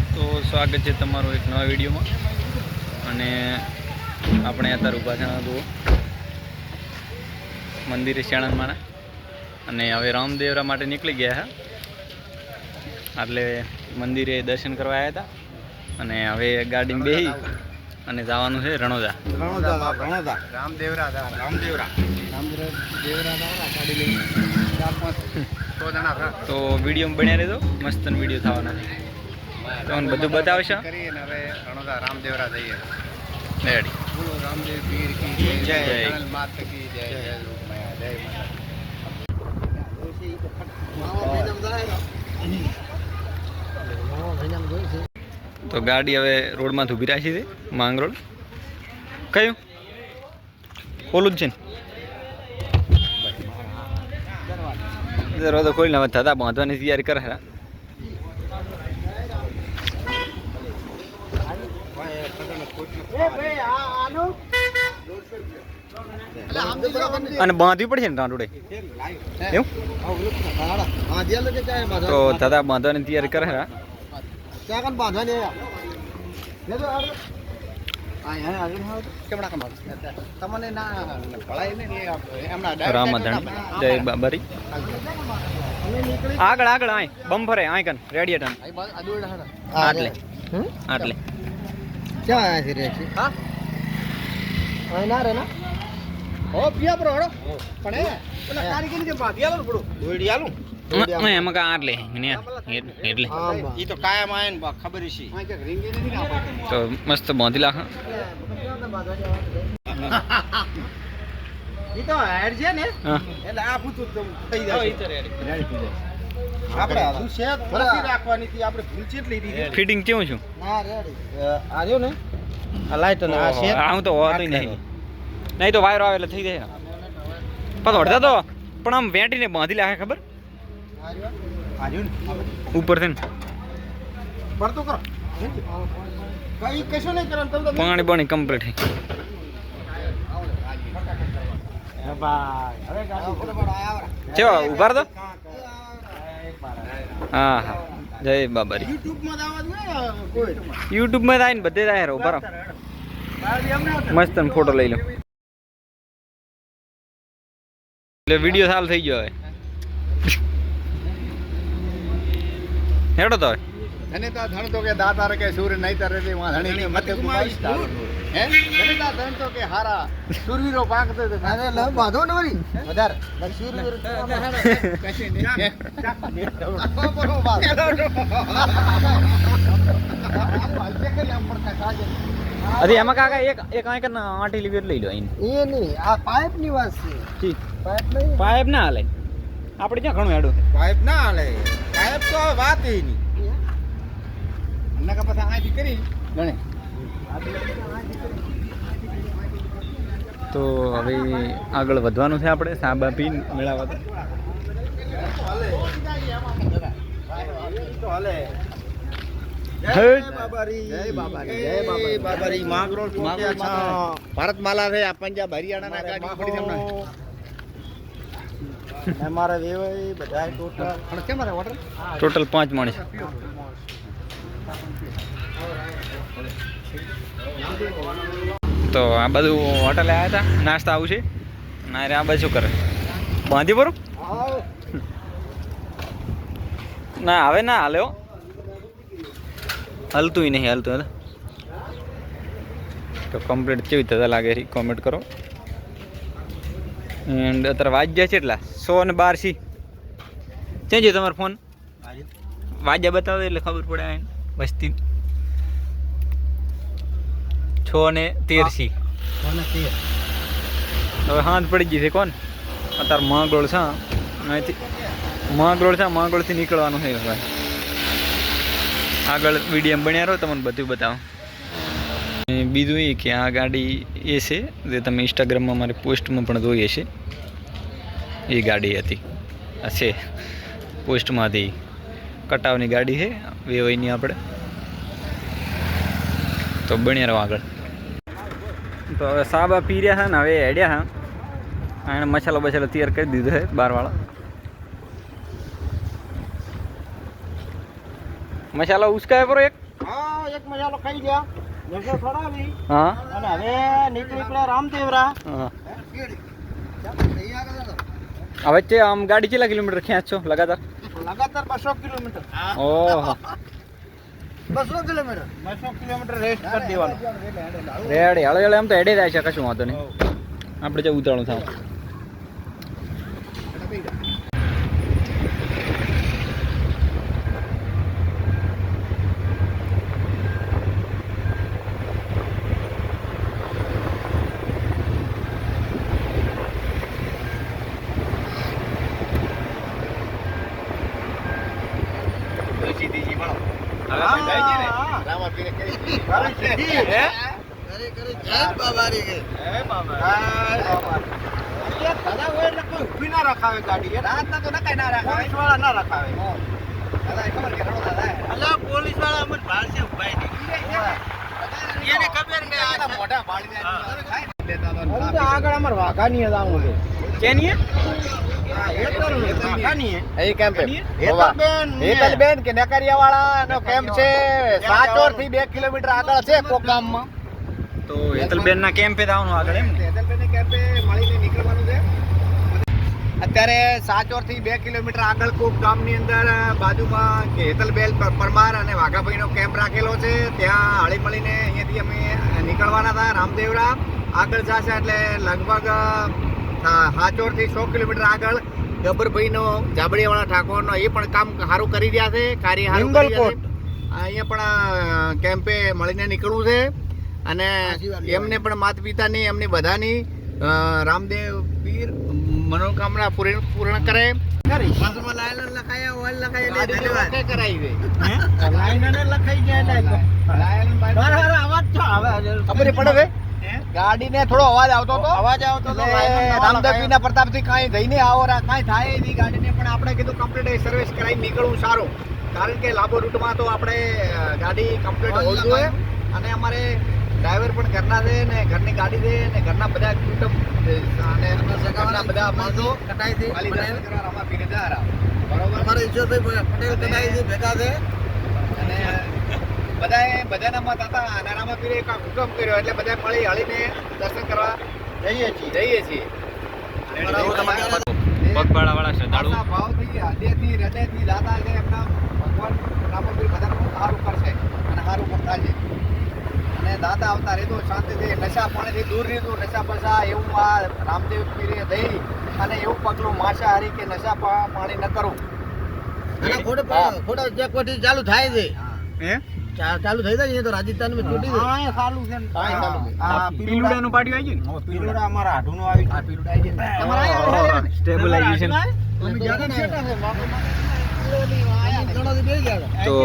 તો સ્વાગત છે તમારું એક નવા વિડીયોમાં અને આપણે અત્યારે ઊભા છે તો મંદિરે શાણંદમાં અને હવે રામદેવરા માટે નીકળી ગયા છે એટલે મંદિરે દર્શન કરવા આવ્યા હતા અને હવે ગાડીમાં બેસી અને જવાનું છે રણોદા તો વિડીયો બન્યા રહેજો મસ્ત વિડીયો થવાના છે તમને બધું બતાવશે હવે રણોદા રામદેવરા જઈએ રેડી બોલો રામદેવ પીર કી જય જય. માત કી જય જય રૂપમાયા જય તો ગાડી હવે રોડમાં ઊભી રાખી છે માંગરોળ કયું ખોલું જ છે ને દરવાજો ખોલીને હવે થતા બાંધવાની તૈયારી કરે છે અને બાંધવી પડશે ને ટાંટોડે એવું તો દાદા બાંધવાની તૈયારી કરે રામાધણ જય બાબરી આગળ આગળ આય બમ્ફરે આય કન રેડિયેટર આટલે આટલે એમાં કા આટલે એટલે ઈ તો કાયમ આયન ખબર છે તો મસ્ત બાંધી લાખ ઈ તો હેડ છે ને હા એટલે આ પૂતું થઈ જાય આપણે હજુ શેત ફરતી રાખવાની હતી આપણે ફૂલ ચેટલી દીધી ફિટિંગ કેવું છું ના રેડી આ રહ્યો ને આ લાઈટ અને આ શેત આવું તો હોતું નહીં નહીં તો વાયરો આવે એટલે થઈ જાય પાછો અડધા તો પણ આમ વેટીને બાંધી લાખે ખબર આ રહ્યો ને ઉપરથી ને ભરતો કરો કઈ કશું નહીં કરવાનું તમે પાણી પાણી કમ્પ્લીટ હવે ગાડી ચો ઉભાર તો હા હા જય બાબારી યુટ્યુબમાં દાવા દે કોઈ યુટ્યુબમાં આવીને બધે જ આવ્યા ઉભા રહો મસ્ત ફોટો લઈ લો એટલે વિડીયો સાલ થઈ ગયો હવે હેડો તો હવે ધને તા ધણ તો કે દાતાર કે સૂર્ય નહીં તરે તે માં ધણી કે મતે કુમાઈ હે ધને તા ધણ તો કે હારા સૂરવીરો પાકતો તો અરે લ બાધો ન વરી વધાર સૂરવીરો કશે ને અરે એમાં કાકા એક આંક આંટી લીવર લઈ લો અહીં એ નહીં આ પાઇપ ની વાત છે પાઇપ નહીં પાઇપ ના હાલે આપણે ક્યાં ઘણું હેડું પાઇપ ના હાલે પાઇપ તો વાત એ નહીં નકા પછી આથી કરી ગણે તો હવે આગળ વધવાનું છે આપણે સાબા પી મેળાવા તો હાલે ભારત માલા છે આ પંજાબ હરિયાણા ના ગાડી પડી છે હમણાં અમારા વેવાઈ બધા ટોટલ પણ કેમ મારે હોટલ ટોટલ 5 માણસ તો આ બધું હોટલે આવ્યા હતા નાસ્તા આવું છે ના રે આ બધું શું કરે બાંધી પરું ના હવે ના હાલે હો હલતું નહીં હલતું હે તો કમ્પ્લીટ કેવી થતા લાગે છે કોમેન્ટ કરો એન્ડ અત્યારે વાગ્યા છે એટલા 112 સી ચેન્જ છે તમારો ફોન વાગ્યા બતાવો એટલે ખબર પડે આને વસ્તી 6:13 સી હવે હાથ પડી ગઈ છે કોણ અત્યારે માંગરોળ છે અહીંથી માંગરોળથી નીકળવાનું છે ભાઈ આગળ વિડીયો બન્યા રહો તમને બધું બતાવો બીજું એ કે આ ગાડી એ છે જે તમે ઇન્સ્ટાગ્રામમાં મારી પોસ્ટમાં પણ જોઈ હશે એ ગાડી હતી આ છે પોસ્ટમાંથી કટાવની ગાડી છે વેવાઈની આપણે તો બન્યા રહો આગળ તો હવે સાબા પી રહ્યા છે ને હવે હેડ્યા હા એને મસાલો બસાલો તૈયાર કરી દીધો છે બારવાળા મસાલા ઉસકા है पर एक હા એક મજાલો ખાઈ ગયા નશો છોડાવી હા અને હવે નીકળી પડ્યા રામદેવરા હા આ વચ્ચે આમ ગાડી કેટલા કિલોમીટર ખેંચશો લગાતાર લગાતાર 200 કિલોમીટર ઓહો 200 કિલોમીટર રેસ્ટ કરી દેવાનો રેડી હળે હળે આમ તો હેડે જાય છે કશું વાંધો નહીં આપણે જે ઉતાળું થાવ આગળ અમાર વાઘાની જવું છે કે નહીં હેતલબેન કે નેકરિયાવાળા નો કેમ્પ છે સાચોર થી 2 કિલોમીટર આગળ છે કોક ગામમાં તો હેતલબેન ના કેમ્પે આવવાનું આગળ એમ ને હેતલબેન કેમ્પે મળીને નીકળવાનું છે અત્યારે સાચોર થી 2 કિલોમીટર આગળ કોક ગામની અંદર બાજુમાં કે હેતલબેન પરમાર અને વાઘાભાઈ નો કેમ્પ રાખેલો છે ત્યાં હળી મળીને અહીંયાથી અમે નીકળવાના હતા રામદેવરા આગળ જશે એટલે લગભગ હાચોર થી 100 કિલોમીટર આગળ ગબ્બરભાઈ નો જાબડીયાવાળા ઠાકોર નો એ પણ કામ સારું કરી રહ્યા છે કાર્ય સારું કરી રહ્યા છે અહીંયા પણ કેમ્પે મળીને નીકળવું છે અને એમને પણ માતા પિતાની એમની બધાની રામદેવ પીર મનોકામના પૂર્ણ કરે ગાડી ને થોડો અવાજ આવતો હતો રામદેવપીરના પ્રતાપથી કાંઈ જઈને આવો કાંઈ થાય એની ગાડીને પણ આપણે કીધું કમ્પ્લીટ સર્વિસ કરાવી નીકળવું સારું કારણ કે લાંબો રૂટમાં તો આપણે ગાડી કમ્પ્લીટ હોવી જોઈએ અને અમારે ડ્રાઈવર પણ ઘરના છે ને ઘરની ગાડી છે ને ઘરના બધા કુટુંબ અને ઘરના બધા માણસો બરોબર ઈશ્વરભાઈ પટેલ કટાઈ ભેગા છે અને બધાના મત હતા અને રામાપીરે એક હુકમ કર્યો એટલે બધા મળી હળીને દર્શન કરવા જઈએ છીએ પગપાળા વાળા શ્રદ્ધાળુ ભાવથી હૃદયથી દાતા છે એમના ભગવાન રામાપીર બધાને બહુ સારું કરશે અને સારું કરતા છે અને દાતા આવતા રહેતું શાંતિથી નશા પાણીથી દૂર રહેતું નશા પશા એવું આ રામદેવ પીરે દઈ અને એવું પગલું માંસાહારી કે નશા પાણી ન કરવું ખોટા જે કોઠી ચાલુ થાય છે ચાલુ થઈ જાય તો રાજસ્થાન માં છોડી દે હા ચાલુ છે આ પીલુડા નું પાટિયું આવી ગયું પીલુડા અમારા આઢું નું આવી આ પીલુડા આવી ગયું તમારા આયા સ્ટેબલાઇઝેશન અમે ગયા ને તો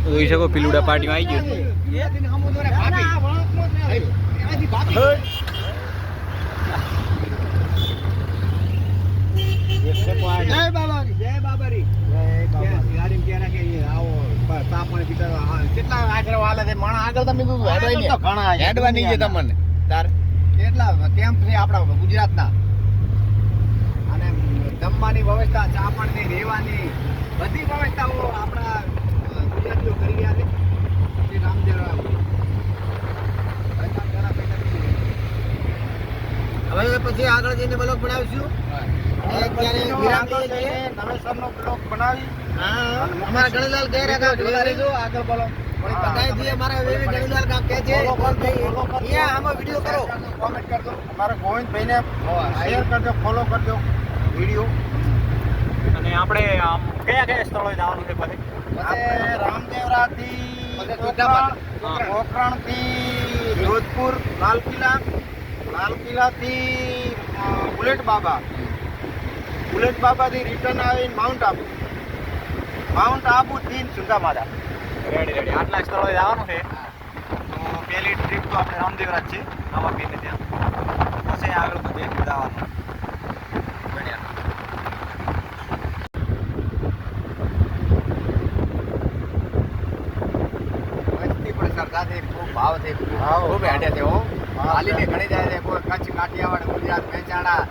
જોઈ શકો પીલુડા પાટિયું આવી ગયું જય બાબારી ગાડી ક્યારે કે આવો તાપણ પીતા કેટલા આખરે વાલે છે માણા આગળ તમે ઘણા હેડવા નહીં છે તમને તાર કેટલા કેમ્પ છે આપણા ગુજરાતના અને જમવાની વ્યવસ્થા ચા પાણીની રહેવાની બધી વ્યવસ્થાઓ આપણા ગુજરાતીઓ કરી રહ્યા છે શ્રી રામદેવ હવે પછી આગળ જઈને બ્લોગ બનાવીશું નવેસરનો બ્લોગ બનાવી અમારા ગણેલાલ કહે આગળ બોલો અમારા ગણેલાલ કામ કહે છે આમાં વિડીયો કરો કોમેન્ટ કરજો અમારા ગોવિંદભાઈને શેર કરજો ફોલો કરજો વિડીયો અને આપણે આમ કયા સ્થળોએ જવાનું છે પછી રામદેવરાથી પોખરણથી જોધપુર લાલ કિલ્લાથી બુલેટ બાબાથી રિટર્ન આવીને માઉન્ટ આબુથી સુંદામાતા રેડી આટલા સ્થળોએ જવાનું છે તો પહેલી ટ્રીપ તો આપણે રામદેવરાજ છે રામાપીરને ત્યાં પછી આગળ બધે જવાનું ખૂબ ભાવથી ખૂબ હેડે છે હો હાલીને ઘણી જાય છે કોઈ કચ્છ કાઠિયાવાડ ગુજરાત મહેસાણા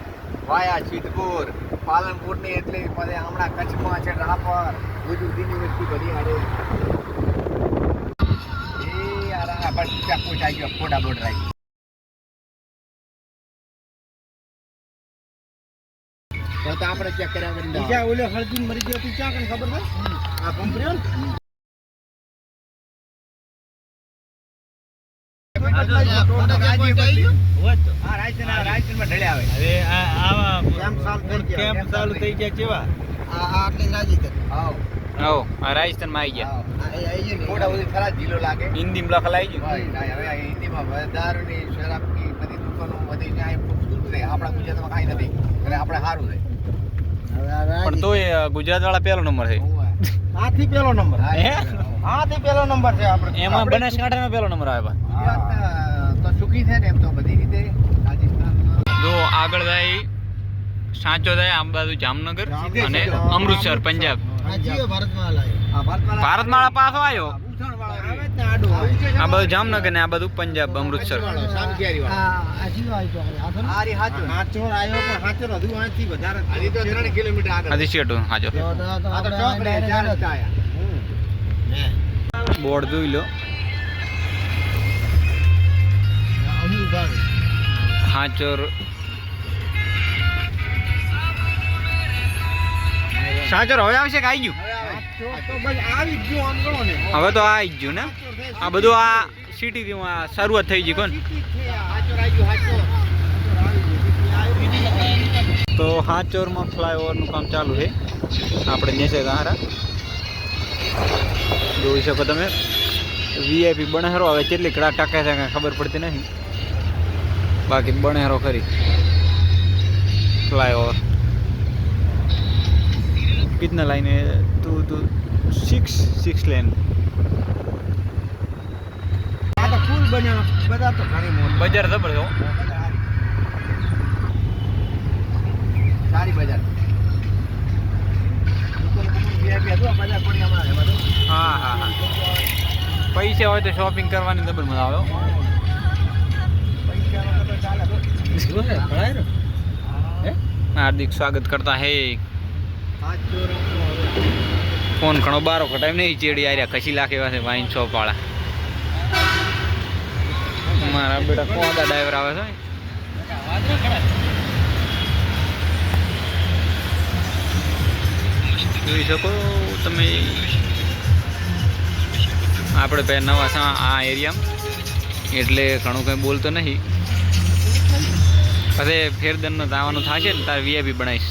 વાયા સિદ્ધપુર પાલનપુરની એટલી પછી હમણાં કચ્છમાં છે રાપર બીજું બીજી વસ્તુ બધી હારે પોચ આવી ગયો ફોટા બોર્ડર આવી તો આપણે ચેક કર્યા કરી બીજા ઓલે હળદી મરી ગયો તું ક્યાં કને ખબર હોય આ પંપ રહ્યો ને રાજસ્થાન માં આવી ગયા હિન્દી માં લખેલા આપણા ગુજરાતમાં કઈ નથી અને આપણે સારું છે પણ તોય ગુજરાત વાળા પહેલો નંબર છે આથી પહેલો નંબર આથી પહેલો નંબર છે આપણે એમાં બનાસકાંઠામાં પહેલો નંબર આવે તો સુખી છે ને એમ તો બધી રીતે રાજસ્થાન જો આગળ જાય સાચો જાય આ બાજુ જામનગર અને અમૃતસર પંજાબ ભારતમાળા પાછો આવ્યો આ બાજુ જામનગર ને આ બાજુ પંજાબ અમૃતસર બોર્ડ જોઈ લો હાચોર સાચોર હવે આવશે કે આવી ગયું હવે તો આવી ગયું ને આ બધું આ સિટી થી આ શરૂઆત થઈ ગઈ કોણ તો હાચોરમાં ફ્લાયઓવરનું કામ ચાલુ છે આપણે નેસે ગારા જોઈ શકો તમે વીઆઈપી બણેરો હવે કેટલી કડા ટકે છે કાંઈ ખબર પડતી નથી બાકી બણેરો ખરી फ्लाईओवर कितना लाइन है टू टू सिक्स लेन फूल बना बता तो घणी मोट बजार जबर हो सारी बजार हाँ हाँ हाँ पैसे हो तो शॉपिंग करवानी जबर मजा आवे हार्दिक स्वागत करता है फोन घणो बारो टाइम नहीं चेड़ी आ रहा कशी लाख एवा से वाइन शॉप वाला मारा बेटा कोदा ड्राइवर आवे छे જોઈ શકો તમે આપણે પહેલાં નવા છે આ એરિયામાં એટલે ઘણું કંઈ બોલતો નહીં પછી ફેરદનનો જવાનું થશે ને તારે વીઆઈપી બનાવીશ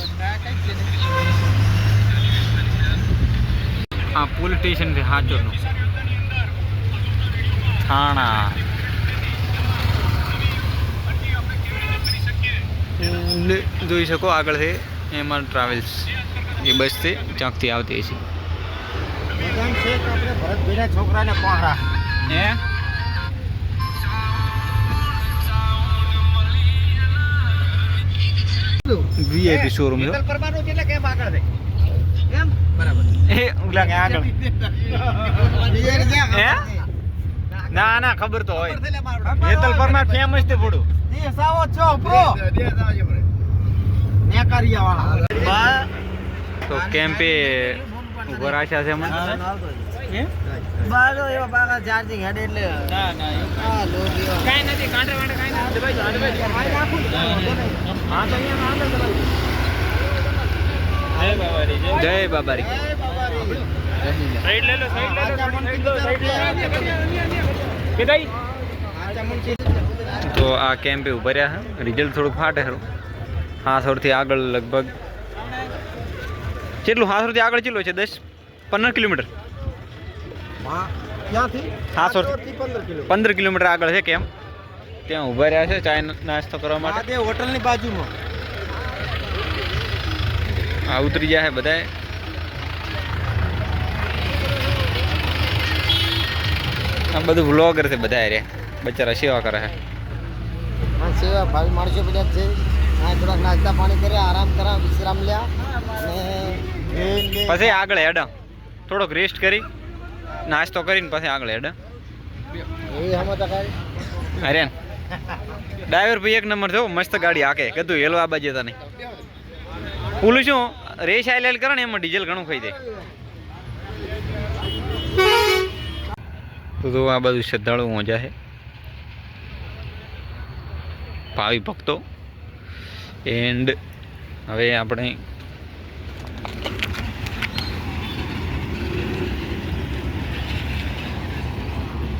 આ પોલીસ સ્ટેશન છે હાચોરનું થાણા જોઈ શકો આગળ છે એમાં ટ્રાવેલ્સ એ બસ છે ચોકથી આવતી છે છોકરાને કોણ હે વીઆઈપી શોરૂમ છે પરમાનો એટલે કેમ આગળ છે કેમ બરાબર એ ઉલા કે આગળ હે ના ના ખબર તો હોય હેતલ પરમાર ફેમસ તે પડું એ સાવો છો પ્રો ને કરિયા વાળા તો કેમ્પે ઉભા રાખ્યા છે અમને બાગો એવો બાગા ચાર્જિંગ હેડ એટલે ના ના આ લો કાઈ નથી કાંઠે વાંઠે કાઈ નથી દબાઈ રાખું હા તો અહીંયા આગળ દબાઈ જય બાબારી સાઈડ લે લો કે દઈ તો આ કેમ્પે ઉભા રહ્યા છે રિઝલ્ટ થોડુંક ફાટે ખરું હાસોરથી આગળ લગભગ કેટલું હાસોરથી આગળ કેટલું છે 10-15 કિલોમીટર હાસોરથી 15 કિલોમીટર આગળ છે કેમ ત્યાં ઉભા રહ્યા છે ચાય નાસ્તો કરવા માટે હોટલની બાજુમાં આ ઉતરી ગયા છે બધાએ આ બધું વ્લોગર છે બધા રે બચારા સેવા કરે છે સેવા ભાઈ માણસો બધા છે થોડાક નાસ્તા પાણી કરે આરામ કરા વિશ્રામ લ્યા અને પછી આગળ હેડ થોડોક રેસ્ટ કરી નાસ્તો કરીને પછી આગળ હેડ અરે ડ્રાઈવર ભાઈ એક નંબર થયો મસ્ત ગાડી હાકે કીધું હેલો આ બાજુ તને ઓલું શું રેસ આઈલેલ કરે ને એમાં ડીઝલ ઘણું ખાઈ જાય તો આ બધું શ્રદ્ધાળુ મજા છે ભાવિ ભક્તો. એન્ડ હવે આપણે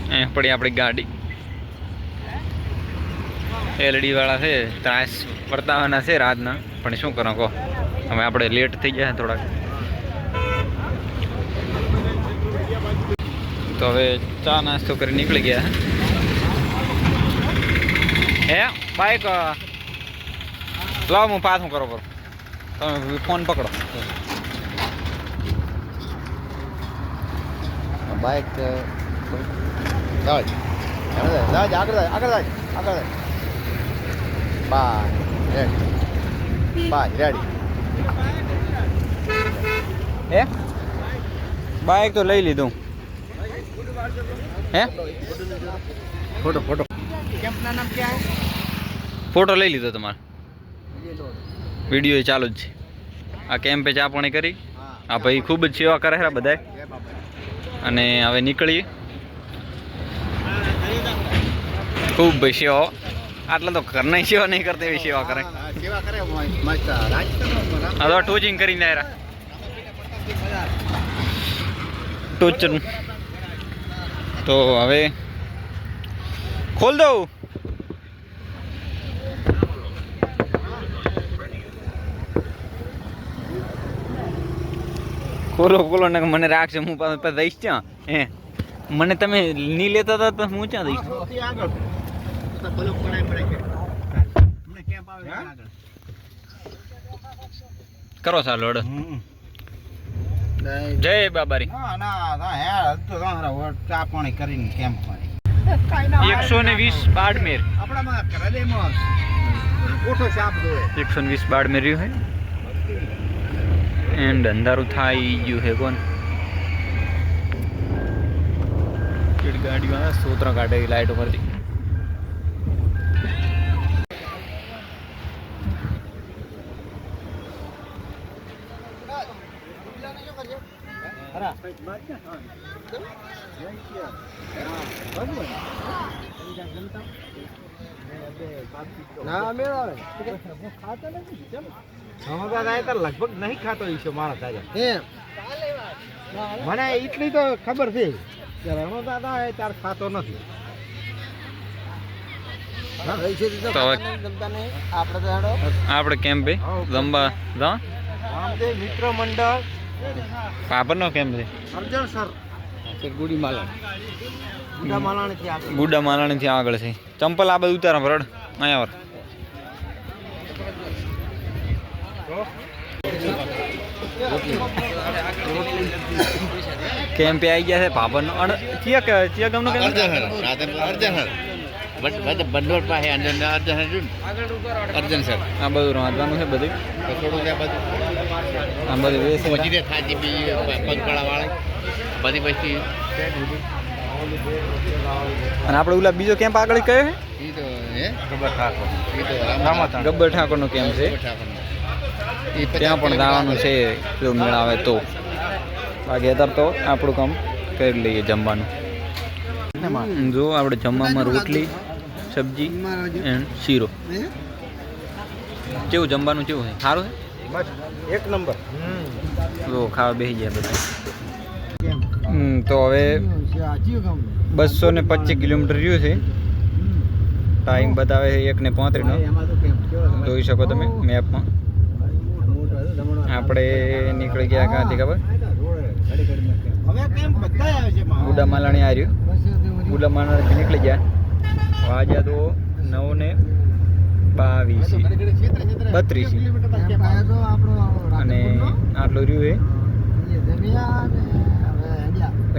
અહીંયા પડી આપણી ગાડી. એલડી વાળા છે, ત્રાસ વર્તાવાના છે રાતના, પણ શું કરો કહો, હવે આપણે લેટ થઈ ગયા થોડાક. તો હવે ચા નાસ્તો કરી નીકળી ગયા. હે બાઈક લાવ, હું પાછું કરો બરો, તમે ફોન પકડો. બાઈક આગળ બાય રેડી. હે બાઈક તો લઈ લીધું. હે ફોટો ફોટો કેમ્પના નામ ક્યાં હે? ફોટો લઈ લીધો તમારે? વિડીયો ચાલુ જ છે. આ કેમ્પે ચા પાણી કરી. આ ભાઈ ખૂબ જ સેવા કરે છે બધાય. અને હવે નીકળીએ. ખૂબ ભાઈ સેવા, આટલા તો ઘરના સેવા નહીં કરતા એવી સેવા કરે. સેવા કરે મસ્ત. રાજસ્થાન આ તો ટોચિંગ કરીને આવ્યા. ટોચન તો હવે ખોલ દઉં. ખોલો ખોલો ને મને રાખશે, હું પાછા દઈશ ત્યાં. હે મને તમે નહીં લેતા હતા તો હું ક્યાં દઈશ? કરો ચાલો અડ. જય બાબારી. ચા પાણી કરીને કેમ્પ 120 બાડમેર. 120 બાડમેર રહ્યું હે. એન્ડ અંધારું થાય ગયું હે. કોણ ગાડીમાં સોતરા કાઢે લાઈટો પરથી. લગભગ નહીં ખાતો ઈશો મારા તાજા. મને એટલી તો ખબર છે કે રણો દાદા તાર ખાતો નથી. આપણે કેમ્પે લંબા મિત્ર મંડળ પાપરનો કેમ્પ છે. અર્જણ સર ગુડી માલાણ. ગુડા માલાણી થી આગળ છે. ચંપલ આ બધું ઉતારા ભરડ અહીંયા વર. કેમ્પે આવી ગયા છે પાપરનો. ચિયા ગામનો કેમ્પ? બંડોળ પાસે અર્જન સર. આ બધું રાંધવાનું છે બધું. આ બધું વેસ બધી વસ્તી. અને આપણે ઓલા બીજો કેમ્પ આગળ કયો છે? ગબ્બર ઠાકોરનો કેમ્પ છે. ત્યાં પણ જવાનું છે જો મેળ આવે તો. બાકી અત્યારે તો આપણું કામ કરી લઈએ જમવાનું. જો આપણે જમવામાં રોટલી, સબ્જી એન્ડ શીરો. કેવું જમવાનું કેવું છે? સારું છે? એક નંબર. જો ખાવા બેસી ગયા બધા. તો હવે 225 કિલોમીટર રહ્યું છે. ટાઈમ બતાવે છે 1:35 જોઈ શકો તમે મેપમાં. આપણે નીકળી ગયા ક્યાંથી ખબર? ગુડા માલાણી આ રહ્યું. ગુડા માલાણીથી નીકળી ગયા. વાગ્યા તો 9:32 અને આટલું રહ્યું એ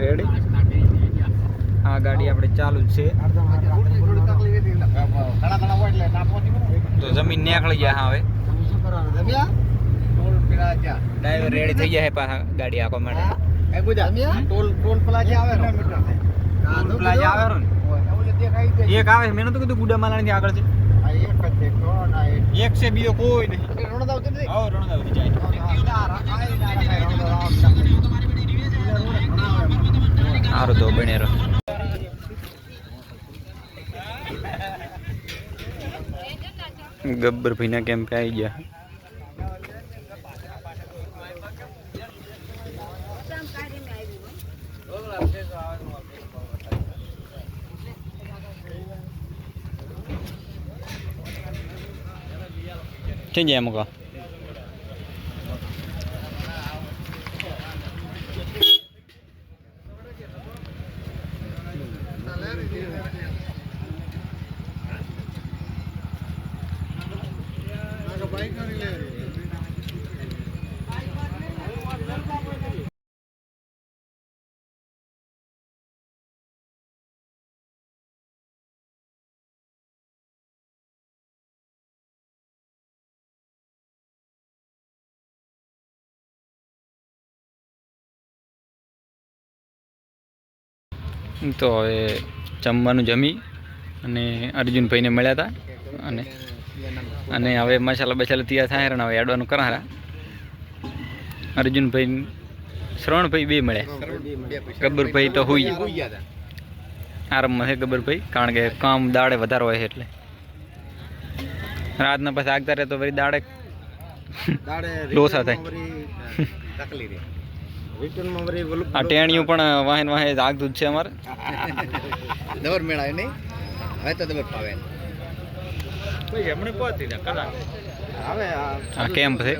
રેડી. આ ગાડી આપણે ચાલુ જ છે. તો જમીન નીકળી ગયા. હવે ડ્રાઈવર રેડી થઈ ગયા છે પાછા ગાડી આપવા માટે. એક આવે મેં નતું કીધું ગુડા માલાણી થી આગળ છે. એક છે બીજો કોઈ નહીં. સારું તો બને રહો. ગબ્બરભાઈના કેમ્પે આવી ગયા. ક્યાં જાય મૂકો? તો હવે જમવાનું જમી અને અર્જુનભાઈને મળ્યા હતા અને હવે મસાલા બસાલા તૈયાર થાય ને હવે એડવાનું કરારા. અર્જુનભાઈ શ્રવણભાઈ બે મળ્યા. ગબ્બરભાઈ તો હોઈ ગયા આરામમાં છે ગબ્બરભાઈ, કારણ કે કામ દાડે વધારે હોય એટલે રાતના પછી આગતા રહે તો વળી દાડે લોસા થાય. આ ટેણીયું પણ વાહન વાહે આગતું જ છે અમારે. દબર મેળાય નહીં હવે તો દબર ફાવે આ કેમ્પ છે.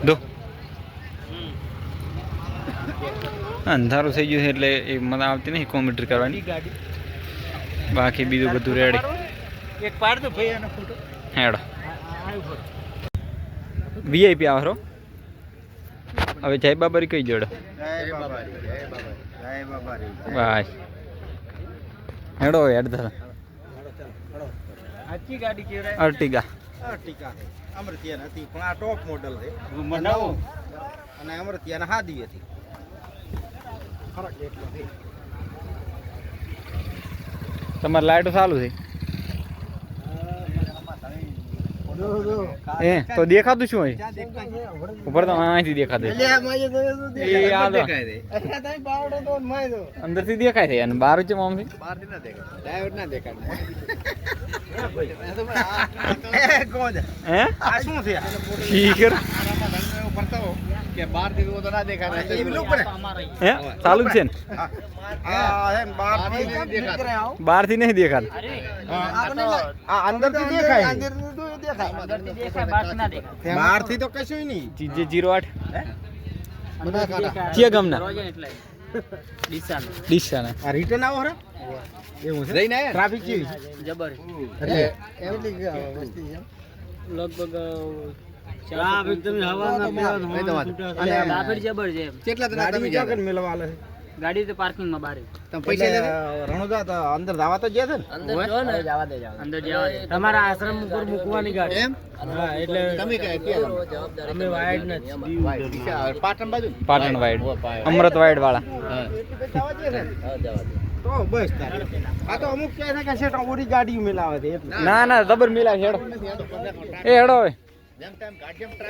દો અંધારું થઈ ગયું છે એટલે એ મને આવતી નહીં કોમેન્ટ્રી કરવાની. બાકી બીજું બધું રેડી. એક પાડ દો ભાઈ આનો ફોટો. હેડો વીઆઈપી આવો. હવે જય બાબારી કઈ જોડો બસ હેડો હેડ દાદા. અર્ટિગા અમરતિયા હતી પણ આ ટોપ મોડલ છે અને અમરતિયા હાદી હતી. તમારે લાઈટો ચાલુ છે એ તો દેખાતું શું હોય ઉપર તો અહીંથી દેખાતું અંદર થી દેખાય છે અને બહાર છે આમ ચાલુ જ છે ને બહાર થી નહીં દેખાતું અંદર થી દેખાય બહાર થી તો કશું નહીં. જીજે 08 ચિયા ગામના ડીસાના આ રિટર્ન આવો હરે એવું છે જઈને આયા ટ્રાફિક છે જબર એટલે એવી લગભગ ટ્રાફિક તમે હવામાં બેવા અને ટ્રાફિક જબર છે. કેટલા તને તમે જાવ મેલવા આલે ગાડી તો પાર્કિંગ માં બારે તમે પૈસા લે રણુદા તો અંદર જવા તો ગયા છે ને અંદર જો ને જવા દે અંદર જવા દે. તમારા આશ્રમ ઉપર મૂકવાની ગાડી એમ હા એટલે તમે કઈ અમે વાઈડ નથી પાટણ બાજુ પાટણ વાઈડ અમૃત વાઈડ વાળા તો બસ આ તો અમુક કહે છે કે સેટ ઓરી ગાડી મેલાવે છે એટલે ના ના જબર મિલા હેડો એ હેડો હવે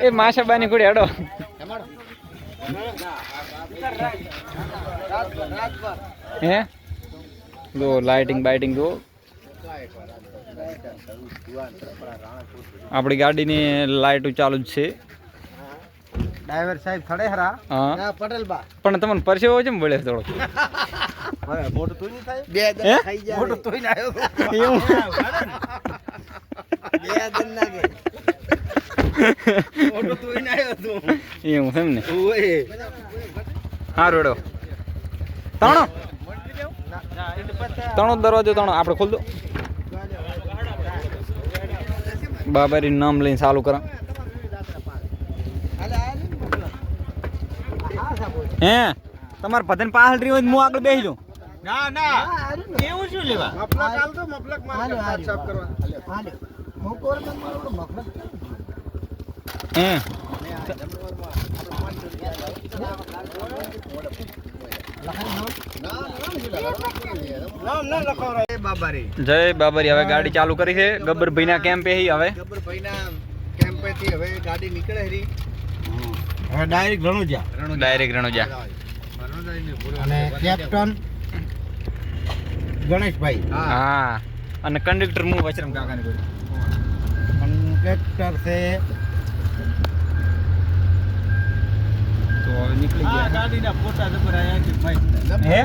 એ માશાબાની કુડી હેડો હે જો લાઇટિંગ બાઇટિંગ જો આપણી ગાડીની લાઇટો ચાલુ જ છે. ડ્રાઈવર સાહેબ ખડે હરા હા પટેલ બા પણ તમને પરસેવો છે ને બળે થોડો મોટો તો નહીં થાય બે હે? દન ખાઈ જાય મોટો તોય ના આવ્યો એવું બે દન ના કે મોટો તોય ના આવ્યો તું એવું છે ને ઓય હા રોડો તાણો તાણો દરવાજો તાણો આપણે ખોલ દો. બાબારી નામ લઈને ચાલુ કરા હે તમારે પતન પાછળ રહી હોય હું આગળ બેસી જાઉં. ના ના એવું શું લેવા મફલક હાલ તો મફલક માં સાફ કરવા હાલે હું કોર માં મારો મફલક હે નામ ના લખો રે બાબારી જય બાબારી. હવે ગાડી ચાલુ કરી છે ગબ્બરભાઈના કેમ્પે હવે ગબ્બરભાઈના કેમ્પેથી હવે ગાડી નીકળે હરી હવે ડાયરેક્ટ રણુજા ડાયરેક્ટ રણુજા અને કેપ્ટન ગણેશભાઈ હા અને કંડક્ટર હું વચરમ કાકાને કહું કંડક્ટર છે તો હવે નીકળી ગયા ગાડીના ફોટા જબર આયા છે ભાઈ હે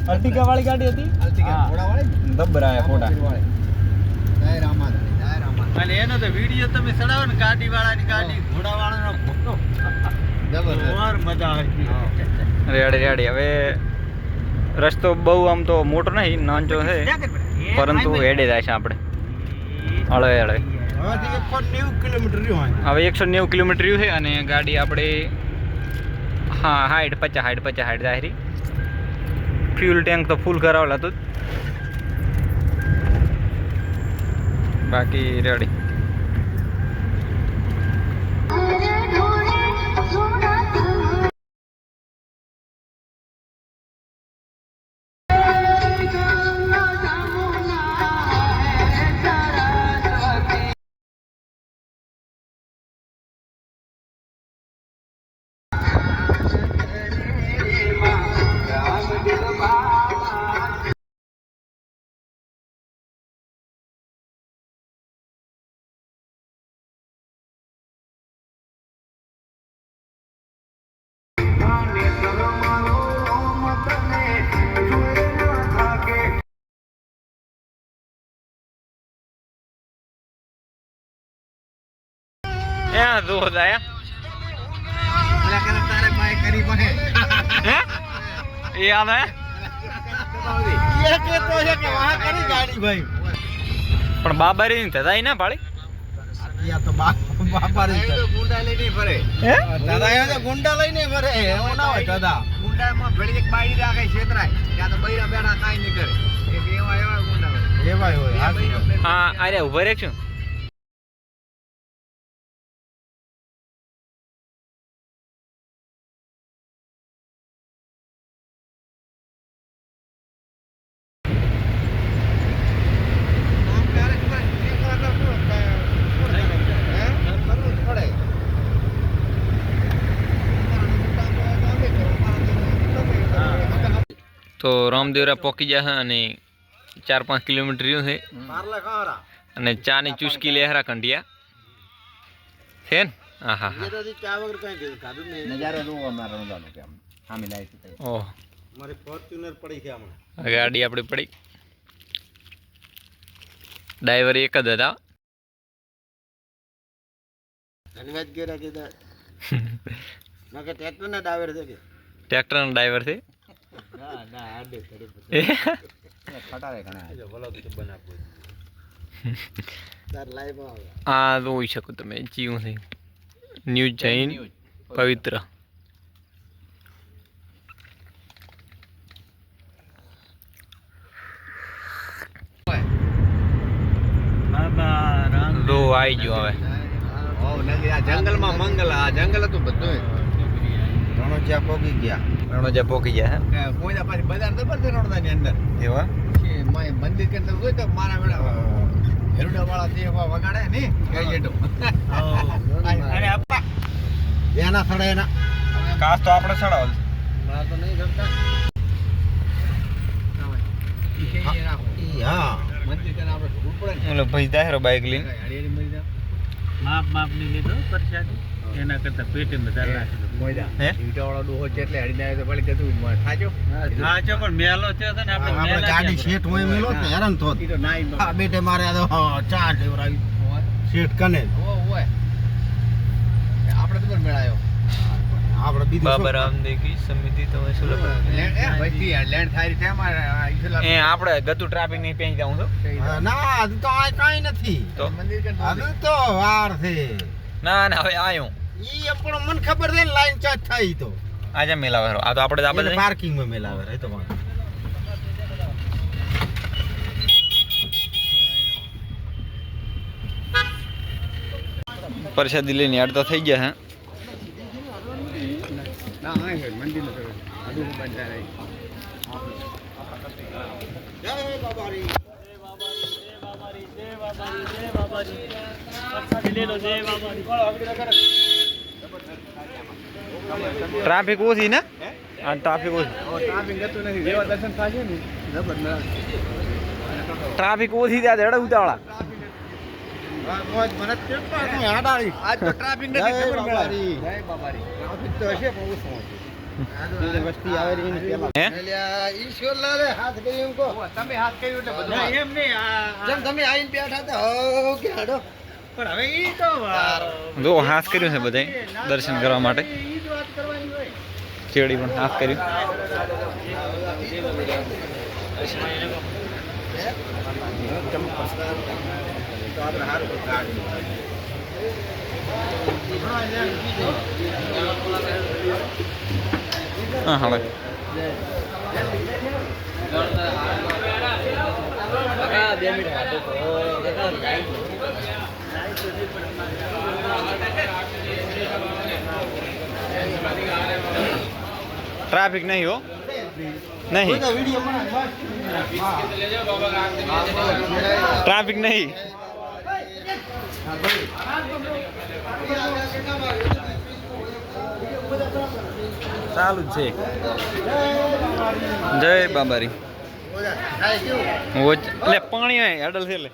અર્ટિકા વાળી ગાડી હતી અલ્ટિકા ઘોડા વાળી દબ્બર આયા ફોટા જય રામાધણી અને એનો તો વિડીયો તમે ચડાવો ને ગાડી વાળાની ગાડી ઘોડા વાળાનો ફોટો જબરદસ્ત મજા આવે રેડી રેડી હવે રસ્તો બહુ આમ તો મોટો નહીં નાનચો છે પરંતુ હેડે જાય છે આપણે હળવે હળવે હવેથી 190 કિલોમીટર રહ્યો હવે 190 કિલોમીટર રહ્યું છે અને ગાડી આપણે હા 50 જાય રહી ફ્યુલ ટેન્ક તો ફૂલ કરાવેલા હતું બાકી રેડી Yeah, દો દાયા તારે બાય કરી પડે હે એ યાદ હે એ કેતો છે કે વાહ કરી ગાડી ભાઈ પણ બાબારી ને થતા ના પાડી યા તો બાપારી છે ગુંડા લઈને ફરે હે દાદા એ તો ગુંડા લઈને ફરે એવું ના હોય દાદા ગુંડામાં ભળી એક બાયડી રાખે છેતરાય ત્યાં તો બૈરા બેઠા કાઈ નહીં કરે એક એવા ગુંડા હોય એવા હોય હા અરે ઉભા રહે છું તો રામદેવરા પોકી જાય અને 4-5 કિલોમીટર રહ્યું છે અને ચા ની ચુસ્કી લેહરા કંડિયા છે ને હા હા હા નજારો જોવો અમારો નજારો કેમ સામે લાઈટ છે ઓહ મારી ફોર્ચ્યુનર પડી છે હમણાં ગાડી આપણી પડી ડ્રાઈવર એક જ હતા ધન્યવાદ કેરા કીધા ના કે ટ્રેક્ટર ના ડ્રાઈવર છે કે ટ્રેક્ટરનો ડ્રાઈવર છે ના ના આડે ખડે ફટાવે ઘણા ભલો તો બનાવો તાર લાઈવ આવે આ જોઈ શકો તમે જીવ છે ન્યૂઝ જૈન પવિત્ર લો આવી ગયો હવે ઓ નગરી આ જંગલમાં મંગલ આ જંગલ હતું બધું રણોજા પોગી ગયા રણોજા પોકી ગયા હે કોઈના પાછી બજાર તો બંધ રણોજાની અંદર એવા મંદિર કે અંદર હોય તો મારા વેળા હેરુડા વાળા તે વગાડે ને ગેજેટો અરે આપા એના સડે એના કાસ તો આપણે ચડાવ ના તો નહીં કરતા હા મંદિર કે આપણે ઢૂંઢ પડે ઓલો ભાઈ દાહેરો બાઈક લઈને હરિયાળી મરી જા માપ ની લીધો પ્રસાદી એના કરતા પેટે વધારે રાખેલો મોયદા હે ઈટાવાળો ડોહો છે એટલે હડીને આવ્યો તો ભલે કીધું થાજો હા છે પણ મેલો છે ને આપણે આપણે મેલા ગાડી શેઠ હોય મેલો ને હેરાન થોત ઈ તો નાઈ આ બેટે મારે આ તો ચા લેવરાવી શેઠ કને ઓય આપણે તો મેળાયો આપણે બીજું બાબા રામદેવ કી સમિતિ તમે શું લખો લેન્ડ એ ભાઈ લેન્ડ થાય છે અમારે એ આપણે ગતુ ટ્રાફિક નહીં પેંઈ જાઉં છું ના આ તો આ કાઈ નથી તો મંદિર કે આ તો વાર છે ના ના હવે આયો ઈ પણ મને ખબર છે લાઈન ચાર્જ થાય તો આજે મેલાવે આ તો આપણે આ બધા પાર્કિંગ માં મેલાવે રે તો પ્રસાદી લઈને આડતા થઈ ગયા હે ના આ હે મંદિર નો કરો આદુ બંધ થાય જય બાબારી ટ્રાફિક ઓછી ને આ ટ્રાફિક ઓછી ટ્રાફિક જતું નથી જેવા દર્શન થાય છે ને ટ્રાફિક ઓછી ત્યાં હેડે ઉતાવળા. આજ તો ટ્રાફિક નથી ખબર બાબારી. ટ્રાફિક તો હશે પણ ઓછું હશે. વસ્તી આવે રહી ને પેલા. હે? ઈશ્વરલાલે હાથ કર્યો એમ કહો. તમે હાથ કર્યું એટલે બધું. એમ નહીં આ જેમ તમે આવીને બેઠા હતા હો કે હાડો. પણ હવે ઈ તો જો હાથ કર્યું છે બધાય દર્શન કરવા માટે. ઈ જ વાત કરવાની હોય. ચેડી પણ હાથ કર્યું. તો આપણે હારું ગાડી. હા હવે ટ્રાફિક નહીં હો નહીં ટ્રાફિક નહીં ચાલુ જ છે જય બાબારી એટલે પાણી હોય હેડલ છે એટલે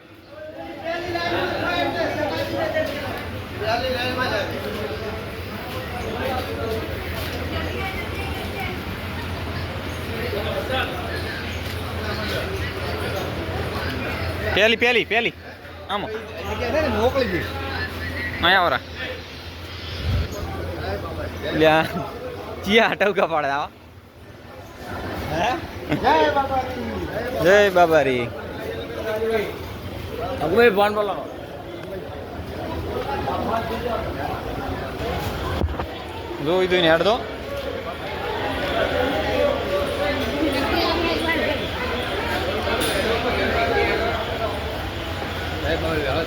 પેલી પેલી પેલી આમાં મોકલી દે. અહીંયા વરા લ્યા ચિયા ટવકા પાડે આવા જય બાબારી. જય બાબારી ફોન બોલાવો. જોઈ દઈને હેડ દો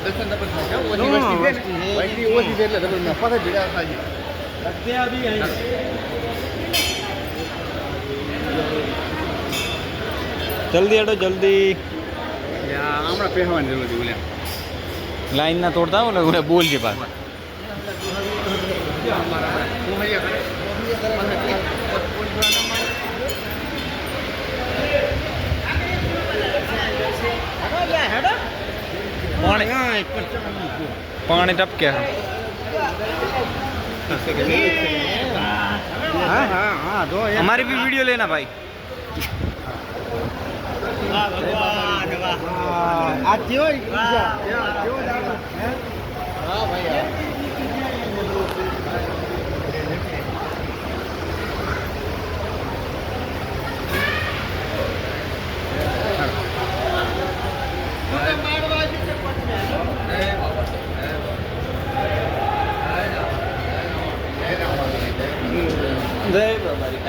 દર્શન ઓછી છે એટલે તમે પાછા ભેગા થાય. જલ્દી હેડો જલ્દી હમણાં પહેરવાની જરૂર હતી ઓલા. લાઈન ના તોડતા હો ને બોલ છે પાછ પાણી ટપકે હા હા હા જો हमारी भी वीडियो लेना भाई આ કેવો હા ભાઈ જય બાબારી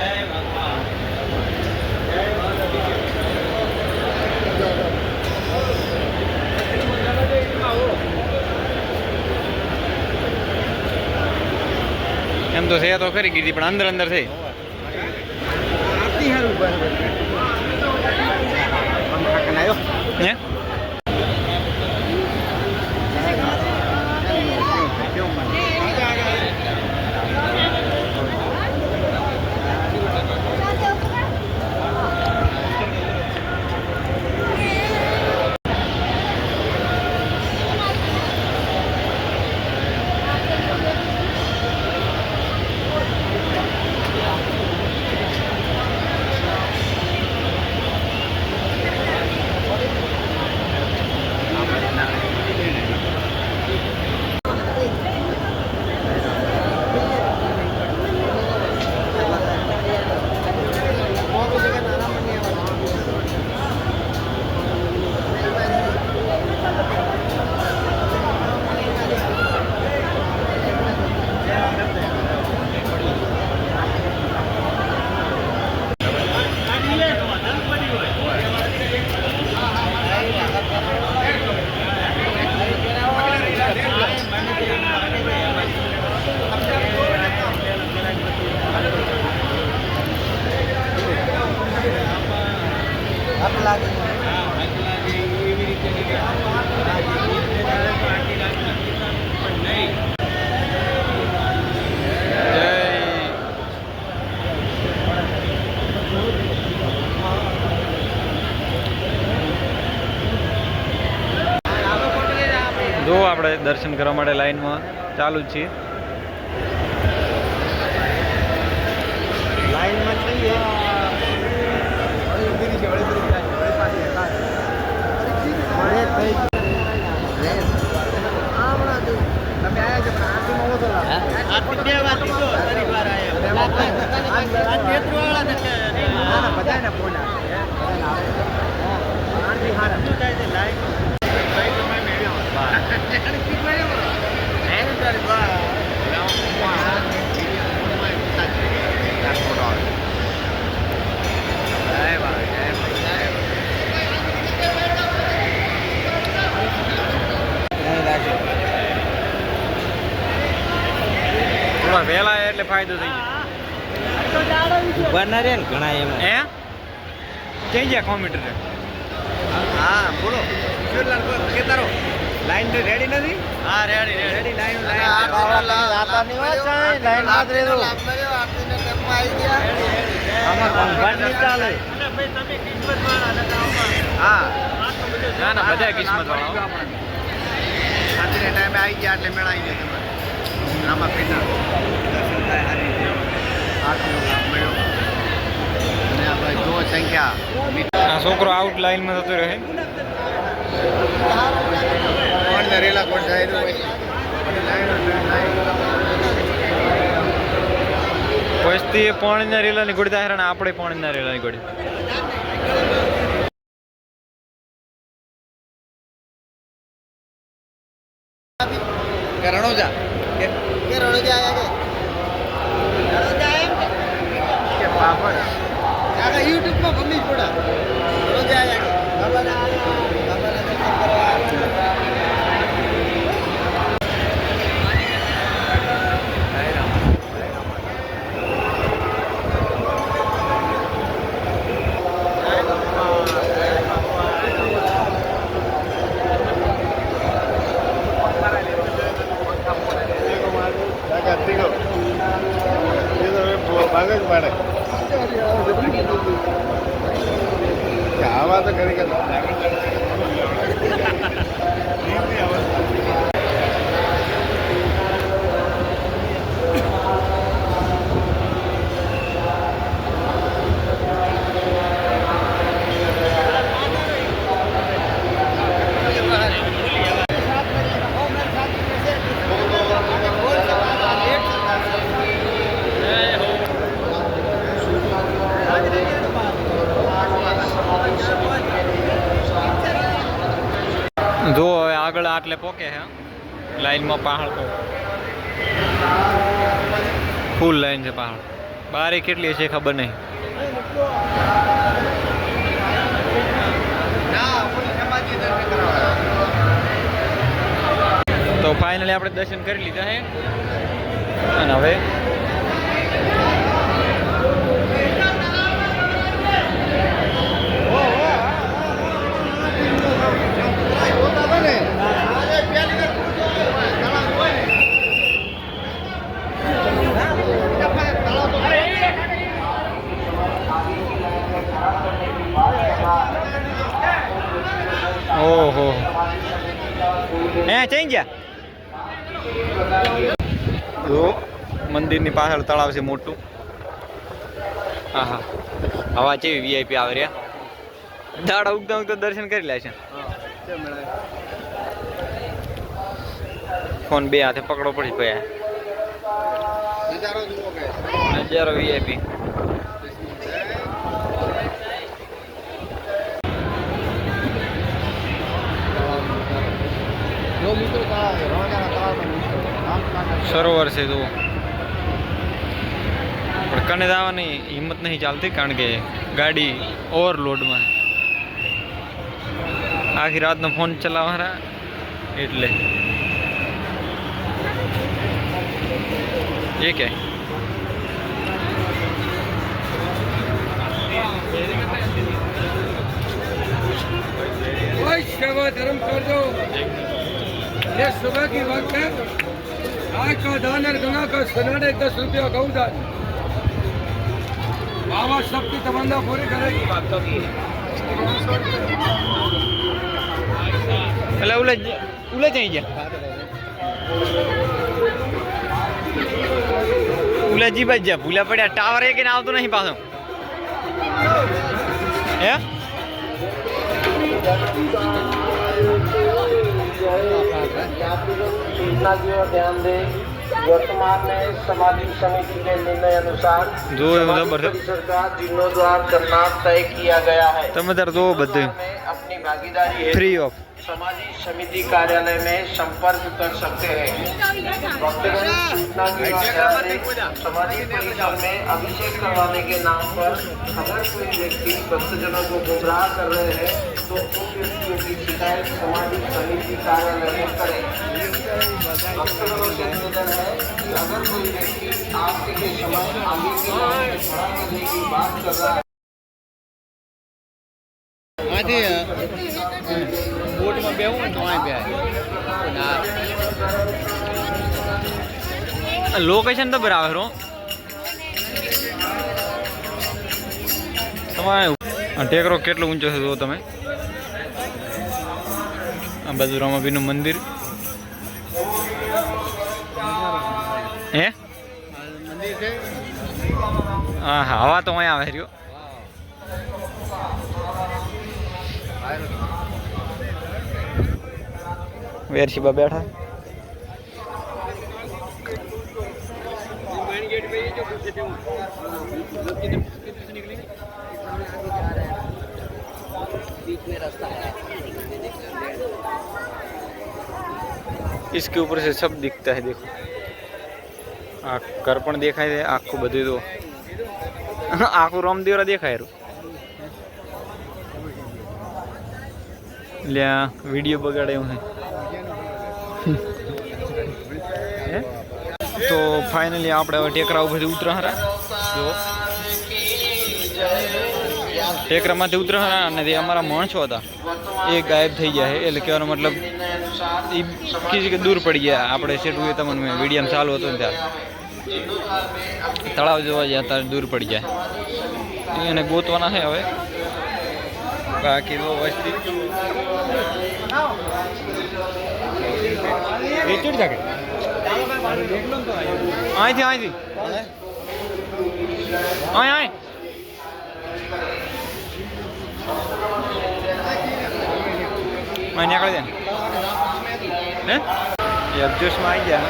એમ તો છે તો ખરી કીધી પણ અંદર અંદર થઈ આરતી હારું બરાબર આવ્યો હે આપણે દર્શન કરવા માટે લાઈનમાં ચાલુ જ છીએ. લાઈનમાં છીએ. તમે આયા છો પણ આરતીમાં ઓછો લાગે. આરતી બે વાર લીધો, ત્રીજી વાર આયા. આ નેત્રવાળા ને કે ના ના બધાને ફોન આવે. આરતી હારા. શું થાય છે લાઈન ભાઈ તમે મેળ્યો થોડા વહેલા આયા એટલે ફાયદો થઈ ગયો. ઉભા રે ને ઘણા એમાં હે જઈ ગયા કોમ્પ્યુટર. હા બોલો કેતારો લાઈન તો રેડી નથી. હા રેડી રેડી લાઈન આમાં કંભાળ નહીં ચાલે. અને ભાઈ તમે કિસ્મત વાળા હતા હા ના ના બધા કિસ્મત વાળા. સાંજને ટાઈમે આવી ગયા એટલે મેળાઈ ગયા તમારે આમાં પીના દર્શન થાય સારી રીતે આરતીનો લાભ મળ્યો અને આપણે જો સંખ્યા આ છોકરો આઉટ લાઈનમાં જતો રહે. કોણ રેલા કોણ જાય પછી પાણીના રેલાની ગોળી દાહરણ આપણે પાણીના રેલાની ગોળી. રણોજા કે રણોજા આયા કે પાપડ આખા યુટ્યુબમાં ભમી પડ્યા રણોજા આવા તો કરી જો હવે આગળ આટલે પોકે હે લાઈનમાં પહાડ તો ફૂલ લાઈન છે. પહાડ બારે કેટલી છે ખબર નહીં. તો ફાઇનલી આપણે દર્શન કરી લીધા છે અને હવે ઓહો હે ચઈ ગયા. જો મંદિરની પાછળ તળાવ છે મોટું. હા હા હવા જેવી વીઆઈપી આવે રહ્યા. દાડા ઉગતા ઉગતા દર્શન કરી લે છે. ફોન બે હાથે પકડો પડી ગયા. નજારો વીઆઈપી. સરોવર છે તો પણ કને જવાની હિંમત નહીં ચાલતી કારણ કે ગાડી ઓવરલોડમાં. આખી રાતનો ફોન ચલાવવાના એટલે એ કે सेवा धर्म कर दो। ये सुबह की वक्त है। आज का दान और गंगा का सनाडे 10 रुपया गौदान। बाबा सबकी तमन्ना पूरी करेगी। એટલે ઉલે જઈ ગયા. ભૂલાજી ભાઈ જા ભૂલા પડ્યા ટાવર એક ને આવતો નહીં પાછો હે ध्यान दें वर्तमान में समाधि समिति के निर्णय अनुसार जो परिसर का जीर्णोद्धार करना तय किया गया है। તમે તાર જો બધું अपनी भागीदारी फ्री ऑफ समाधि समिति कार्यालय में संपर्क कर सकते हैं। भक्तगण सूचना की ध्यान दें, समाधि परिसर में अभिषेक करवाने के नाम पर अगर कोई व्यक्ति भक्तजनों को गुमराह कर रहे हैं तो उन व्यक्तियों की शिकायत समाधि समिति कार्यालय में करें। भक्तजनों से निवेदन है कि अगर कोई व्यक्ति आरती के समय आगे के नाम पे खड़ा करने की बात कर रहा है બોટમાં બેહું ને તો અહીં બેહાય લોકેશન તો બરાબર હો તમારે ટેકરો કેટલો ઊંચો છે જો તમે આ બાજુ રામાપીરનું મંદિર હે મંદિર છે હા હવા તો અહીંયા આવે રહ્યો વેરશીબા બેઠા इसके ऊपर से सब दिखता है देखो करपण देखाय है आखू बधु तो आखू रामदेवरा देखाय लिया वीडियो बगाड़े है तो फाइनली આપણે હવે ટેકરા ઉપર ઉતરા હરા જો ટેકરામાંથી ઉતરા હરા અને જે અમારા માણસો હતા એ ગાયબ થઈ ગયા છે એટલે કહેવાનો મતલબ એ કીધી કે દૂર પડી ગયા આપણે સેટું એ તમને મેં વિડીયમ ચાલુ હતો ને ત્યારે તળાવ જોવા ગયા ત્યારે દૂર પડી જાય એને ગોતવાના છે હવે બાકી તો વસ્તી અહીંથી અહીં નીકળી જાય હે એડજસ્ટમાં આવી ગયા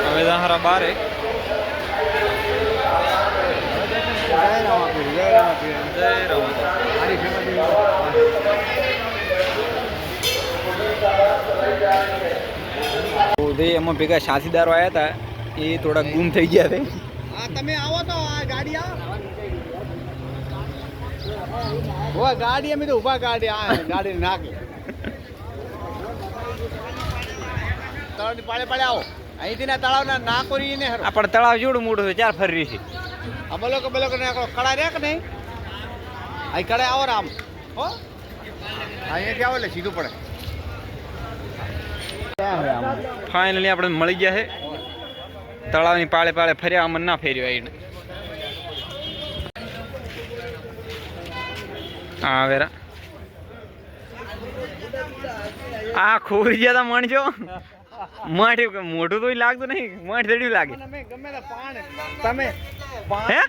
હવે હારા બારે એમાં ભેગા સાથીદારો આવ્યા હતા એ થોડા ગુમ થઈ ગયા છે તમે આવો તો આ ગાડી આવો ગાડી અમે તો ઉભા ગાડી આ ગાડી નાખે તળાવની પાળે પાળે આવો અહીંથી ના તળાવના ના કરીને પણ તળાવ જેવડું મોટું છે ચાર ફરી છે આ બલો કે ને કડા રહ્યા કે નહીં અહીં કડે આવો રામ હો અહીંયાથી આવો એટલે સીધું પડે ફાઇનલી આપણે મળી ગયા છે તળાવની પાળે પાળે ફર્યા અમને ના ફેર્યો આવીને હા વેરા આ ખોરી ગયા તા મણજો માઠ્યું મોઢું તો લાગતું નહીં માઠ દડ્યું લાગે તમે હે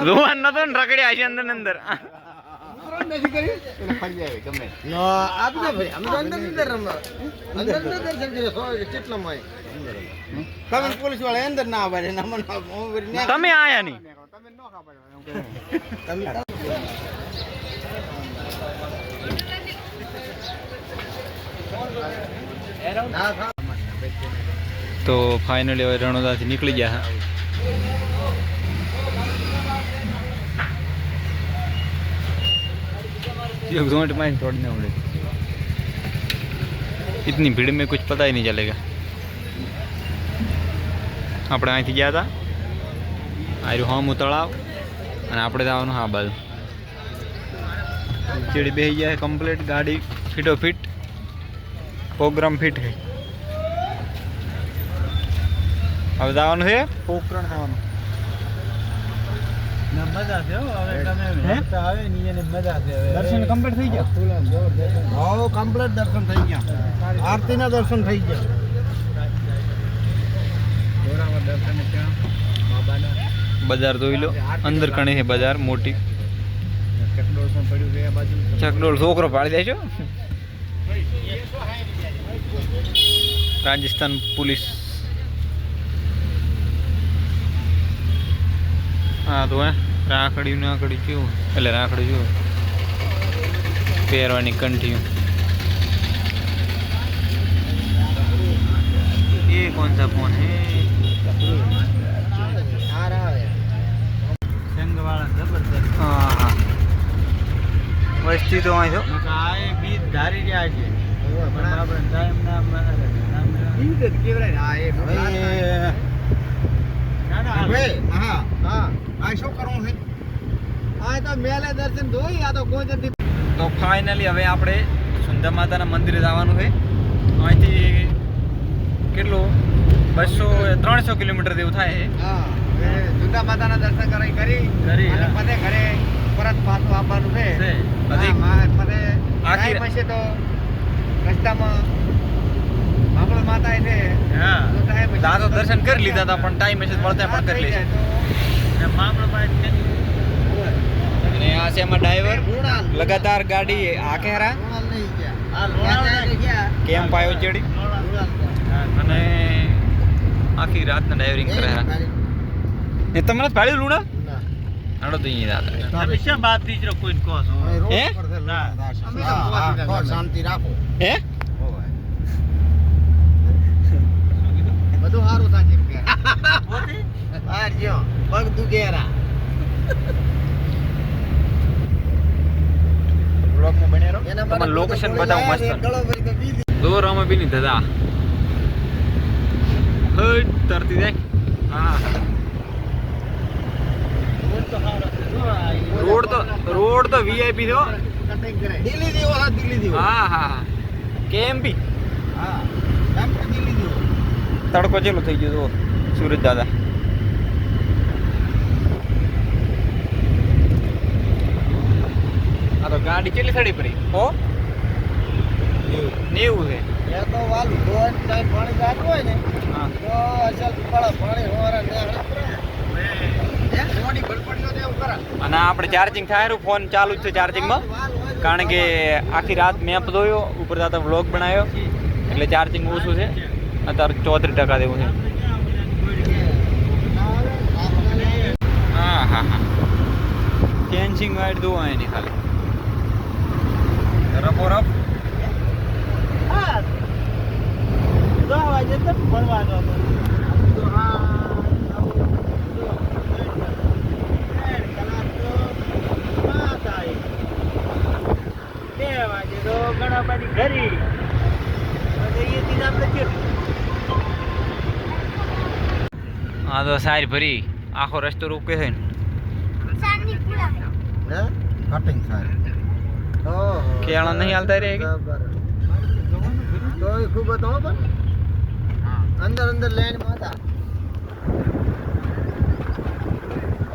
રોવાન નતો ને રખડ્યા છે અંદર ને અંદર પોલીસ વાળા અંદર ના આવે તમે આયા નહીં તો ફાઇનલી હવે રણોદાથી નીકળી ગયા एक 2 मिनट में तोड़ने वाले इतनी भीड़ में कुछ पता ही नहीं चलेगा આપણે અહીંથી ગયા હતા આર્યું હામું તળાવ અને આપણે જવાનું હા બાજુ ચીડી બેસી ગયા કમ્પ્લીટ ગાડી ફીટો ફીટ પ્રોગ્રામ ફિટ છે હવે જવાનું છે પોખરણ થવાનું મજા છે હો, હવે તમે રસ્તા આવે ને એને મજા છે હવે. દર્શન કમ્પ્લીટ થઈ ગયા? હો કમ્પ્લીટ દર્શન થઈ ગયા, આરતીના દર્શન થઈ ગયા. ઘોડામાં દર્શન ક્યાં બાબાના બજાર જોઈ લો, અંદર કણી છે બજાર મોટી. ચકડોળ પણ પડ્યું છે આ બાજુ. ચકડોળ છોકરો પાડી દેશો. રાજસ્થાન પોલીસ. હા તો રાખડી નાખડી કેવું એટલે રાખડી જો પહેરવાની કંઠીઓ. ये कौन सा फोन है? સંઘવાળા જબરદસ્ત. हाँ हाँ वस्ती तो आई थो. આ એ બીજ ધારી રહ્યા છે પણ આપણે ટાઈમ ના શું કરવું છે? આ તો મેલે દર્શન ધોઈ, આ તો કોઈ નથી. તો ફાઇનલી હવે આપણે સુંદા માતાના મંદિરે જવાનું છે. અહીંથી કેટલું 200-300 કિલોમીટર જેવું થાય છે. હા, સુંદા માતાના દર્શન કરી કરી, અને હા. પછી ઘરે પરત પાછું આવવાનું છે. છે. પછી આખી- ટાઈમ હશે તો રસ્તામાં બાપળ માતા છે. હા તો ટાઈમ હશે દાદા દર્શન કરી લીધા હતા પણ ટાઈમ હશે તો મળતા પણ કરી લઈશું. અને મામલો અને આ છે એમાં ડ્રાઈવર લગાતાર ગાડી આખે હરા કેમ્પ આવ્યો ચડી અને આખી રાતના ડ્રાઇવિંગ કરે હરા. ને તમને પાડ્યું લુણા હાડો તો અહીંયા દાદા હંમેશા બાપ દીકરો કોઈ કહો છો. હે? શાંતિ રાખો. હે બધું સારું થશે એમ કે. પોતે બહાર જ્યો પગ દુખેરા. બ્લોગમાં બન્યા રહો. તમને લોકેશન બતાવું મસ્ત. દોર અમે બી નહીં દાદા હટ તરતી જાય. હા રોડ તો વીઆઈપી થયો. કટિંગ કરે. દિલ્હી જેવો હા, દિલ્હી જેવો. હા હા કેમ બી હા, કેમ કે દિલ્હી જેવો. તડકો ચેલો થઈ ગયો તો સુરજ દાદા. આ તો ગાડી કેટલી સડી પડી હો 90 છે. એ તો વાલું દોડ ટાઈમ પાણી જાતું હોય ને હા તો અસલ પાણી હોરા ને મોડી બળપડીઓ ને એવું કરે. અને આપણે ચાર્જિંગ થાય ફોન ચાલુ જ છે ચાર્જિંગમાં કારણ કે આખી રાત મેપ જોયો ઉપર દાદા વ્લોગ બનાવ્યો એટલે ચાર્જિંગ ઓછું છે અત્યારે 34% જેવું છે. હા હા હા ચેન્જિંગ વાઇડ દો એની ખાલી રફો રફ. હા 10 વાગે તો ભણવાનો હતો. તો હા 2 વાગે તો ગણપતિ ઘરી હા તો સારી ભરી આખો રસ્તો રોકે છે ને હે કટિંગ થાય. ઓહો કેળા નહીં હાલતા રે કે? તો એ ખૂબ હતો પણ અંદર અંદર લાઈન માં હતા.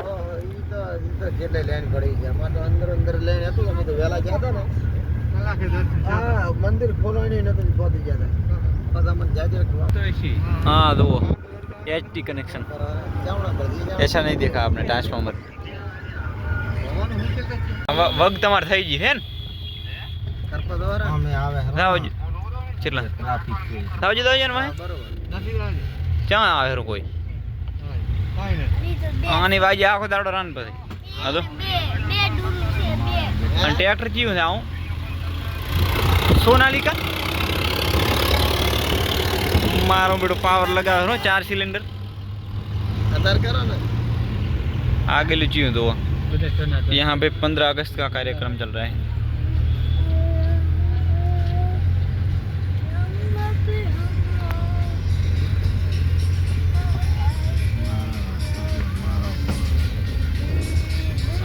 ઓહો ઈ તો કેટલે લાઈન પડી છે. અમાર તો અંદર લાઈન હતી. અમે તો વહેલા જતા ને હા મંદિર ખોલવાની નતું પહોંચી ગયા હતા. પછી અમને જાજે हाँ दो एचडी कनेक्शन ऐसा नहीं देखा आपने ट्रांसफॉर्मर. वग તમાર થઈ ગઈ હે ને અમે આવે રાવજ કેટલા ટ્રાફિક છે રાવજ દો જન માં બરોબર નથી આવે ક્યાં આવે રો કોઈ કાઈ નથી. આની વાજી આખો દાડો રાન પછી હા તો અને ટ્રેક્ટર કયું છે આવું સોનાલિકા मारो बेटो पावर लगा हो 4 सिलेंडर अंदर करो ना. आगे लुचियो दो. यहाँ पे 15 अगस्त का कार्यक्रम चल रहा है.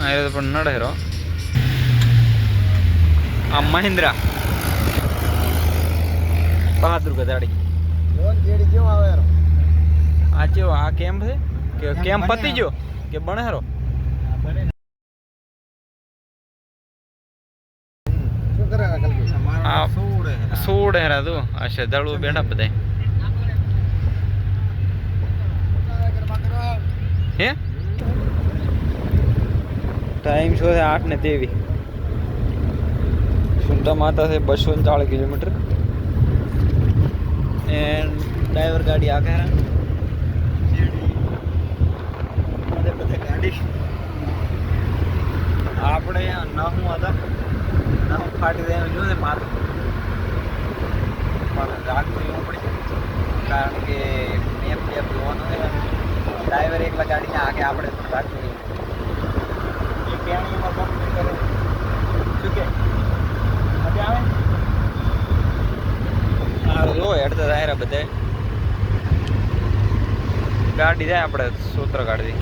आये तो नड़ हेरो महिंद्रा बहादुर गदाड़ी लोन जेडी क्यों आवे यार आ केम है कि केम पति जो के बने हरो શું કરે આ સોડ હેરા તો આ શ્રદ્ધાળુઓ બેઠા બધા હે ટાઈમ શું છે 8:23 સુંટા માતા છે 240 કિલોમીટર એન્ડ ડ્રાઈવર ગાડી આગળ બધા ગાડી આપણે નાહું હતા નાહું ફાટી જાય જોશે માથું પણ રાખવું એવું પડશે કારણ કે મેપ જોવાનું હોય ડ્રાઈવર એકલા ગાડીને આગે આપણે રાખવું એવું એ પેણીમાં કમ્પ્લીટ કરે શું કે મજા આવે હા જો હેડતા જાય બધા ગાડી જાય આપણે સૂત્ર કાઢી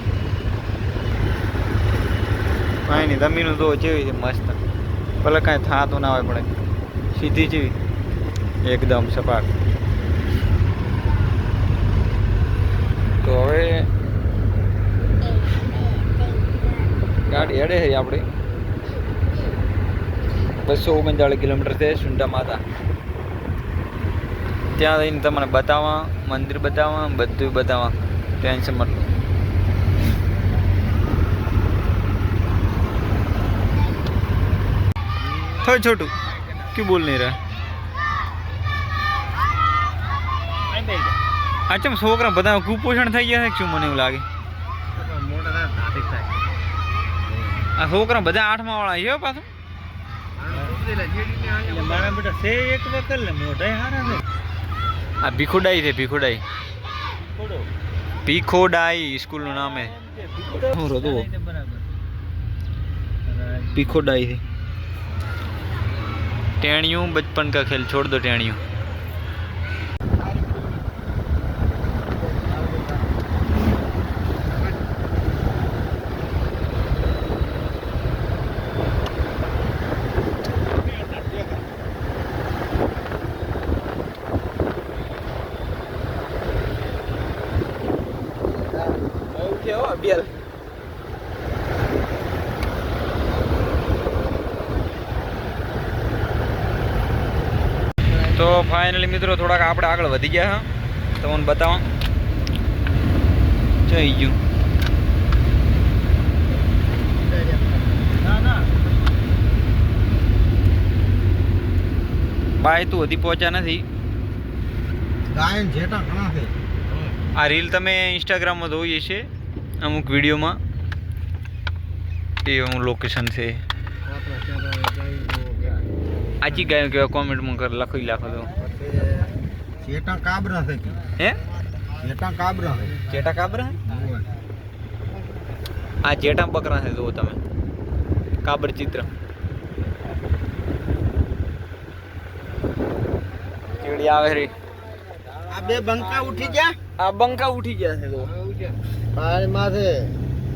કાંઈ નહીં જમીનું તો જેવી છે મસ્ત ભલે કાંઈ થતું ના હોય પણ સીધી જેવી એકદમ સપાટ તો હવે ગાડી હેડે છે આપણી 239 કિલોમીટર છે સુંટા માતા ત્યાં જઈને તમને બતાવવા મંદિર બતાવવા બધું બતાવવા ટેન્શન મત લો થોડું છોટું ક્यों बोल नहीं रहा અચ્છા છોકરા બધા કુપોષણ થઈ ગયા છે શું મને એવું લાગે આ છોકરા બધા 8મા વાળા છે પાછું મારા બેટા છે એક વકલ ને મોઢા હારા છે આ ભીખોડાઈ છે ભીખોડાઈ ભીખોડાઈ સ્કૂલનું નામ છે ભીખોડાઈ છે टेणियों बचपन का खेल छोड़ दो टेणियों तो फाइनली मित्रों थोड़ा આપણે આગળ વધી ગયા હા તમને બતાવો જઈ ગયું બાય તું હજી પહોંચ્યા નથી ગાયન જેટા ઘણા છે આ રીલ તમે ઇન્સ્ટાગ્રામમાં જોઈ છે અમુક વિડીયોમાં એ હું લોકેશન છે આજી ગાયો કેવા કોમેન્ટમાં કર લખી લાખો તો જેટા કાબરા છે હે જેટા કાબરા છે જેટા કાબરા આ જેટા બકરા છે જો તમે કાબર ચિત્ર ચીડી આવે રે આ બે બંકા ઉઠી ગયા આ બંકા ઉઠી ગયા છે તો પાણી માથે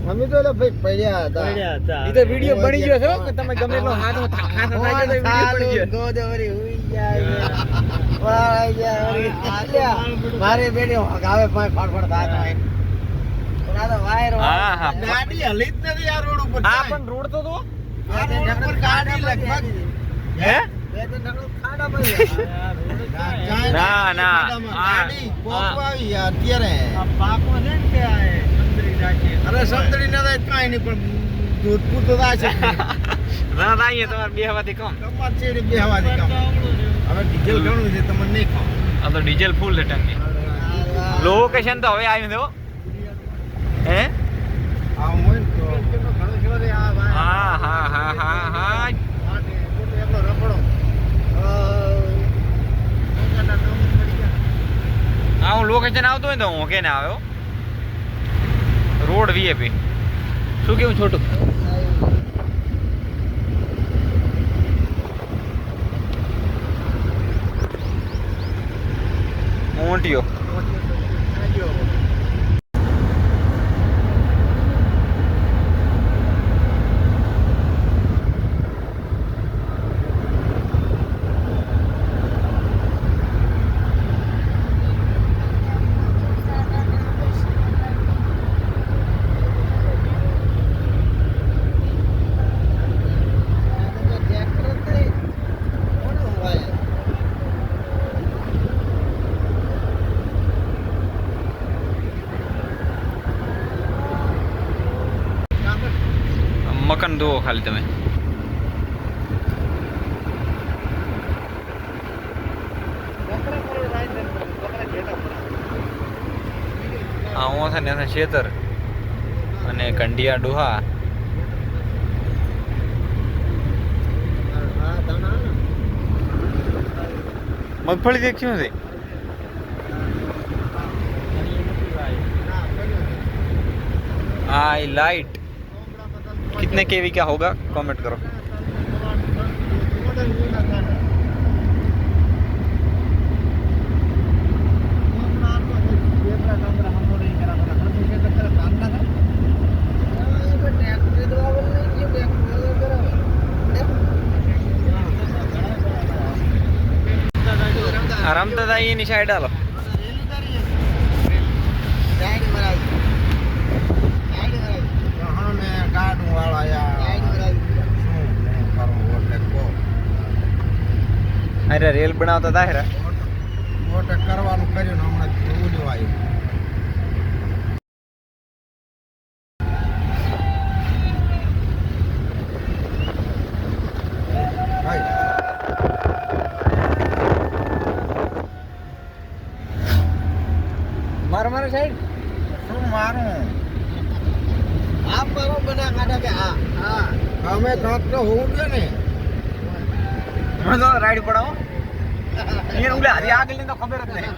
અમે તો ભાઈ પડ્યા હતા ઈ તો વિડિયો બની ગયો છે કે તમે ગમે એટલો હાથ ખાસા થાય તો વિડિયો બની ગયો ગોદવરી હુઈ જાય વાય જાય મારે બેડે ગાવે ફાડફાડ થાય પણ આ તો વાયર હા હા ગાડી હલી જ નથી આ રોડ ઉપર આ પણ રોડ તો આ રોડ પર ગાડી લગભગ હે બે તો નકરો ખાડા પડી ના ના ગાડી પોકવાવી અત્યારે આ પાકો છે ને કે આ સંદરી રાખી અરે સંતરી ના થાય કાઈ નહીં પણ જોધપુર તો થાય છે ના ના અહીંયા તમારે બેહવાથી કમ તમાર ચેડી બેહવાની કામ હવે ડીઝલ ઘણું છે તમને નહીં ખાવ આ તો ડીઝલ ફૂલ છે ટંકી લોકેશન તો હવે આવ્યું છે હે આ હોય ને તો ઘણું છે રે આ ભાઈ હા હા હા હા હા એટલો રખડો હા હું લોકેશન આવતો હોય તો હું કે ના આવ્યો રોડ વીએપી શું કેવું છોટું મોટીઓ કન દો ખાલી તમે આ હું છે ને ખેતર અને કંડિયા ડોહા મગફળી દેખ્યું છે आई लाइट कितने केवी का होगा कमेंट करो रमता था ये निशाई डालो अरे रेल बनावता था हेरा મોટે કરવાનું કર્યું ને હમણાં ઉડ્યું આવ્યું મારો સાઈડ શું મારું આપ કરો બના કાઢા કે હા અમે કાંક તો હોવું જોઈએ ને मैं तो राइड पड़ा हूँ ये उले आगे आगे लेने तो खबर नहीं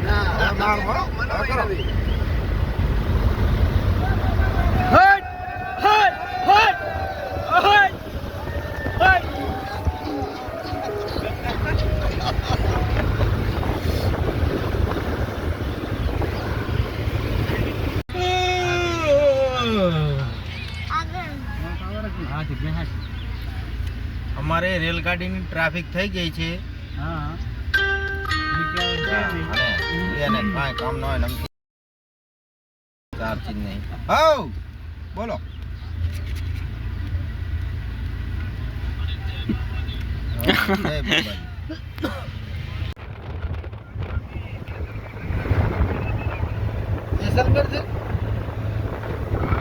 ના ના કરો हट हट हट हट हट અમારે રેલગાડીની ટ્રાફિક થઈ ગઈ છે હા એને કાંઈ કામ ન હોય ને ચાર ચીજ નહીં હઉ બોલો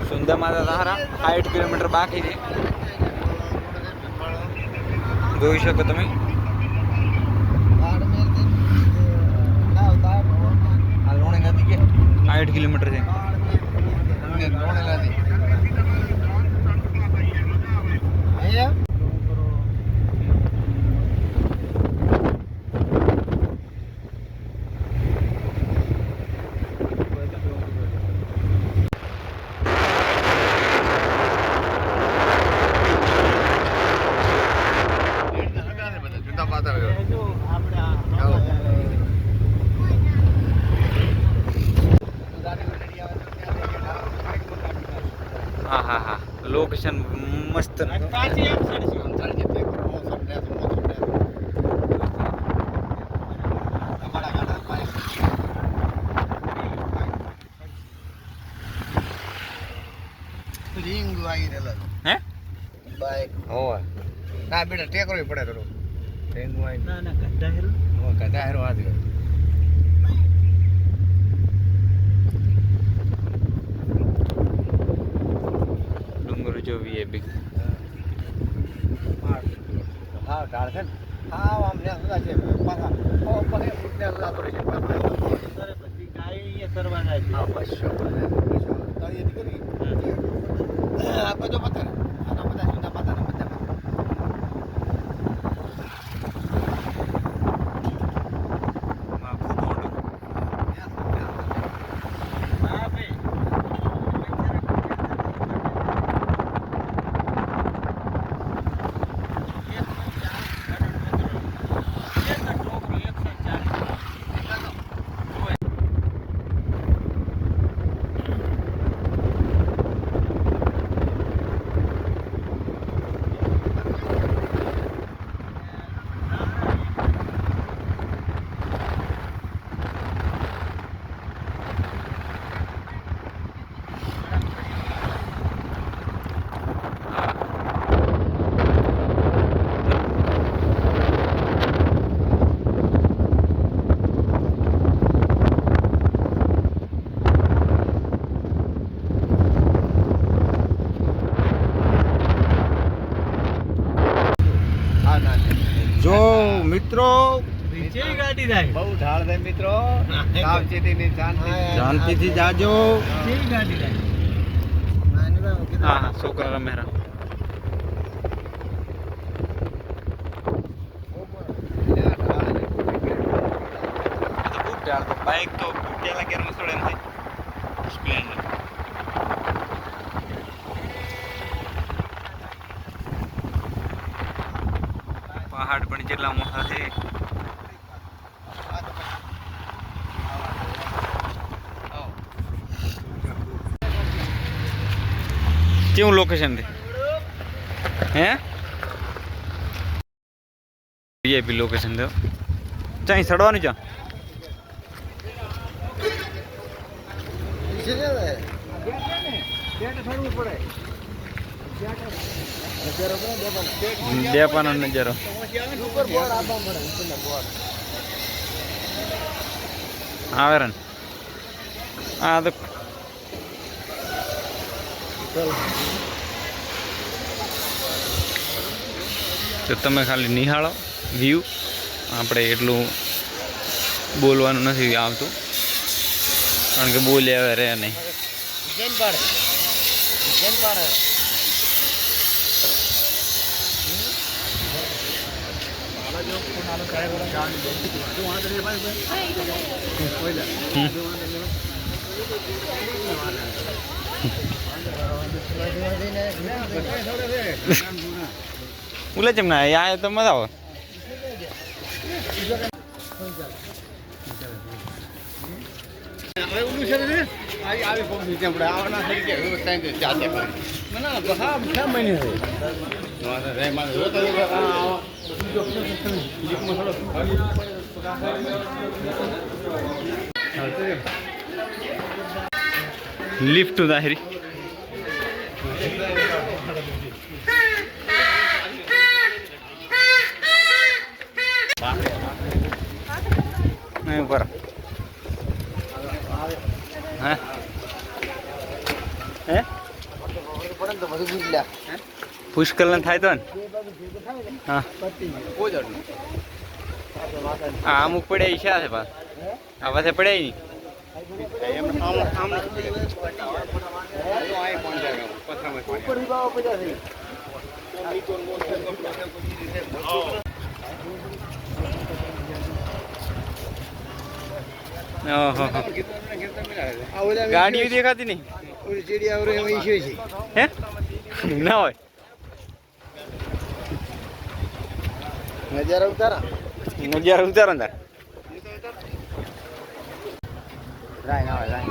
સુંદર માતા તારા 60 કિલોમીટર બાકી છે જોઈ શકો તમે 60 કિલોમીટર છે હા હા હા લોકેશન મસ્ત હે બાઈક હોવે ના બેટા ટેકરો પડે થોડું ના ના ગઢા હેરું કદા હેરો હાથ ગયો ડુંગર જોવી એ બી હા ઢાળ છે ને હા આમ ને સુધા છે પાછા ઉપર એ ફૂટને સુધા પડે છે અરે બધી ગાય અહીંયા સરવા જાય છે હા બસ તળિયે કરી આ બધો પથ્થર આ તો બધા જૂના પથ્થર ને બધા હા ભાઈ ગાડી જાય બહુ ઢાળ છે મિત્રો, સાવચેતીની શાંતિથી જાજો. કેવી ગાડી જાય હા હા છોકરા રમેરા બાઈક તો ફૂટેલા ગેરમાં છોડે નથી સ્પ્લેન્ડર. પહાડ પણ કેટલા મોટા છે. કેવું લોકેશન છે હે? વીઆઈપી લોકેશન છે. ચાઈ ચડવાનું છે. ડેપાનો નજારો. આવે રે હા તો તમે ખાલી નિહાળો વ્યૂ. આપણે એટલું બોલવાનું નથી આવતું કારણ કે બોલે હવે રહે નહીં. ઉલે ચમ ના યા તો મજા આવે. હવે ઓલું છે ને આવી ફોર્મ નીચે આપણે આવવાના થઈ ગયા વ્યવસ્થા જાતે કરી મને હા 6 મહિને રે મારે જોતો લિફ્ટ દાહરી નહીં ઉપર હે હે પુષ્કલ થાય તો ને હા અમુક પડ્યા ઈચ્છા છે પાસ આ પાસે પડ્યા નહીં. ગાડીઓ દેખાતી નહીં હે ના હોય. નજારા ઉતારા નજારા ઉતારો ને રાય ના રાય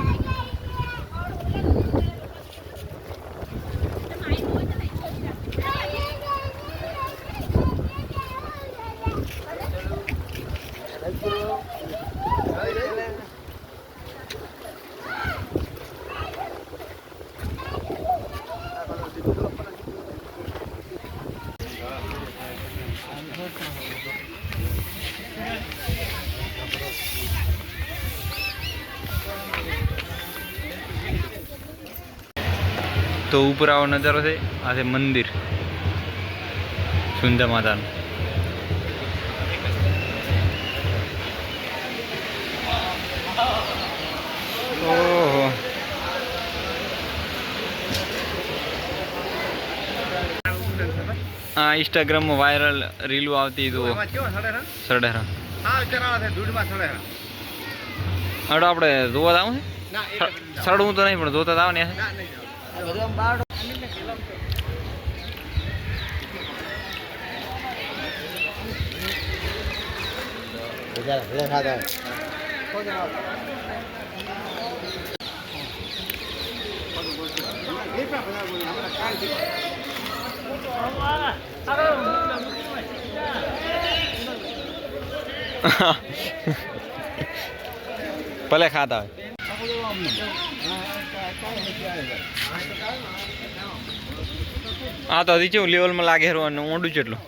તો ઉપર આવો નજારો છે. આ છે મંદિર સુંદા માતાનું. ઓહો હા ઇન્સ્ટાગ્રામમાં વાયરલ રીલો આવતી તો સડેરા હડો આપણે જોવા આવું છે. સડવું તો નહીં પણ જોતા આવ ને ભલે ખાતા હોય. હા તો હજી કેવું લેવલમાં લાગે અને ઊંડું કેટલું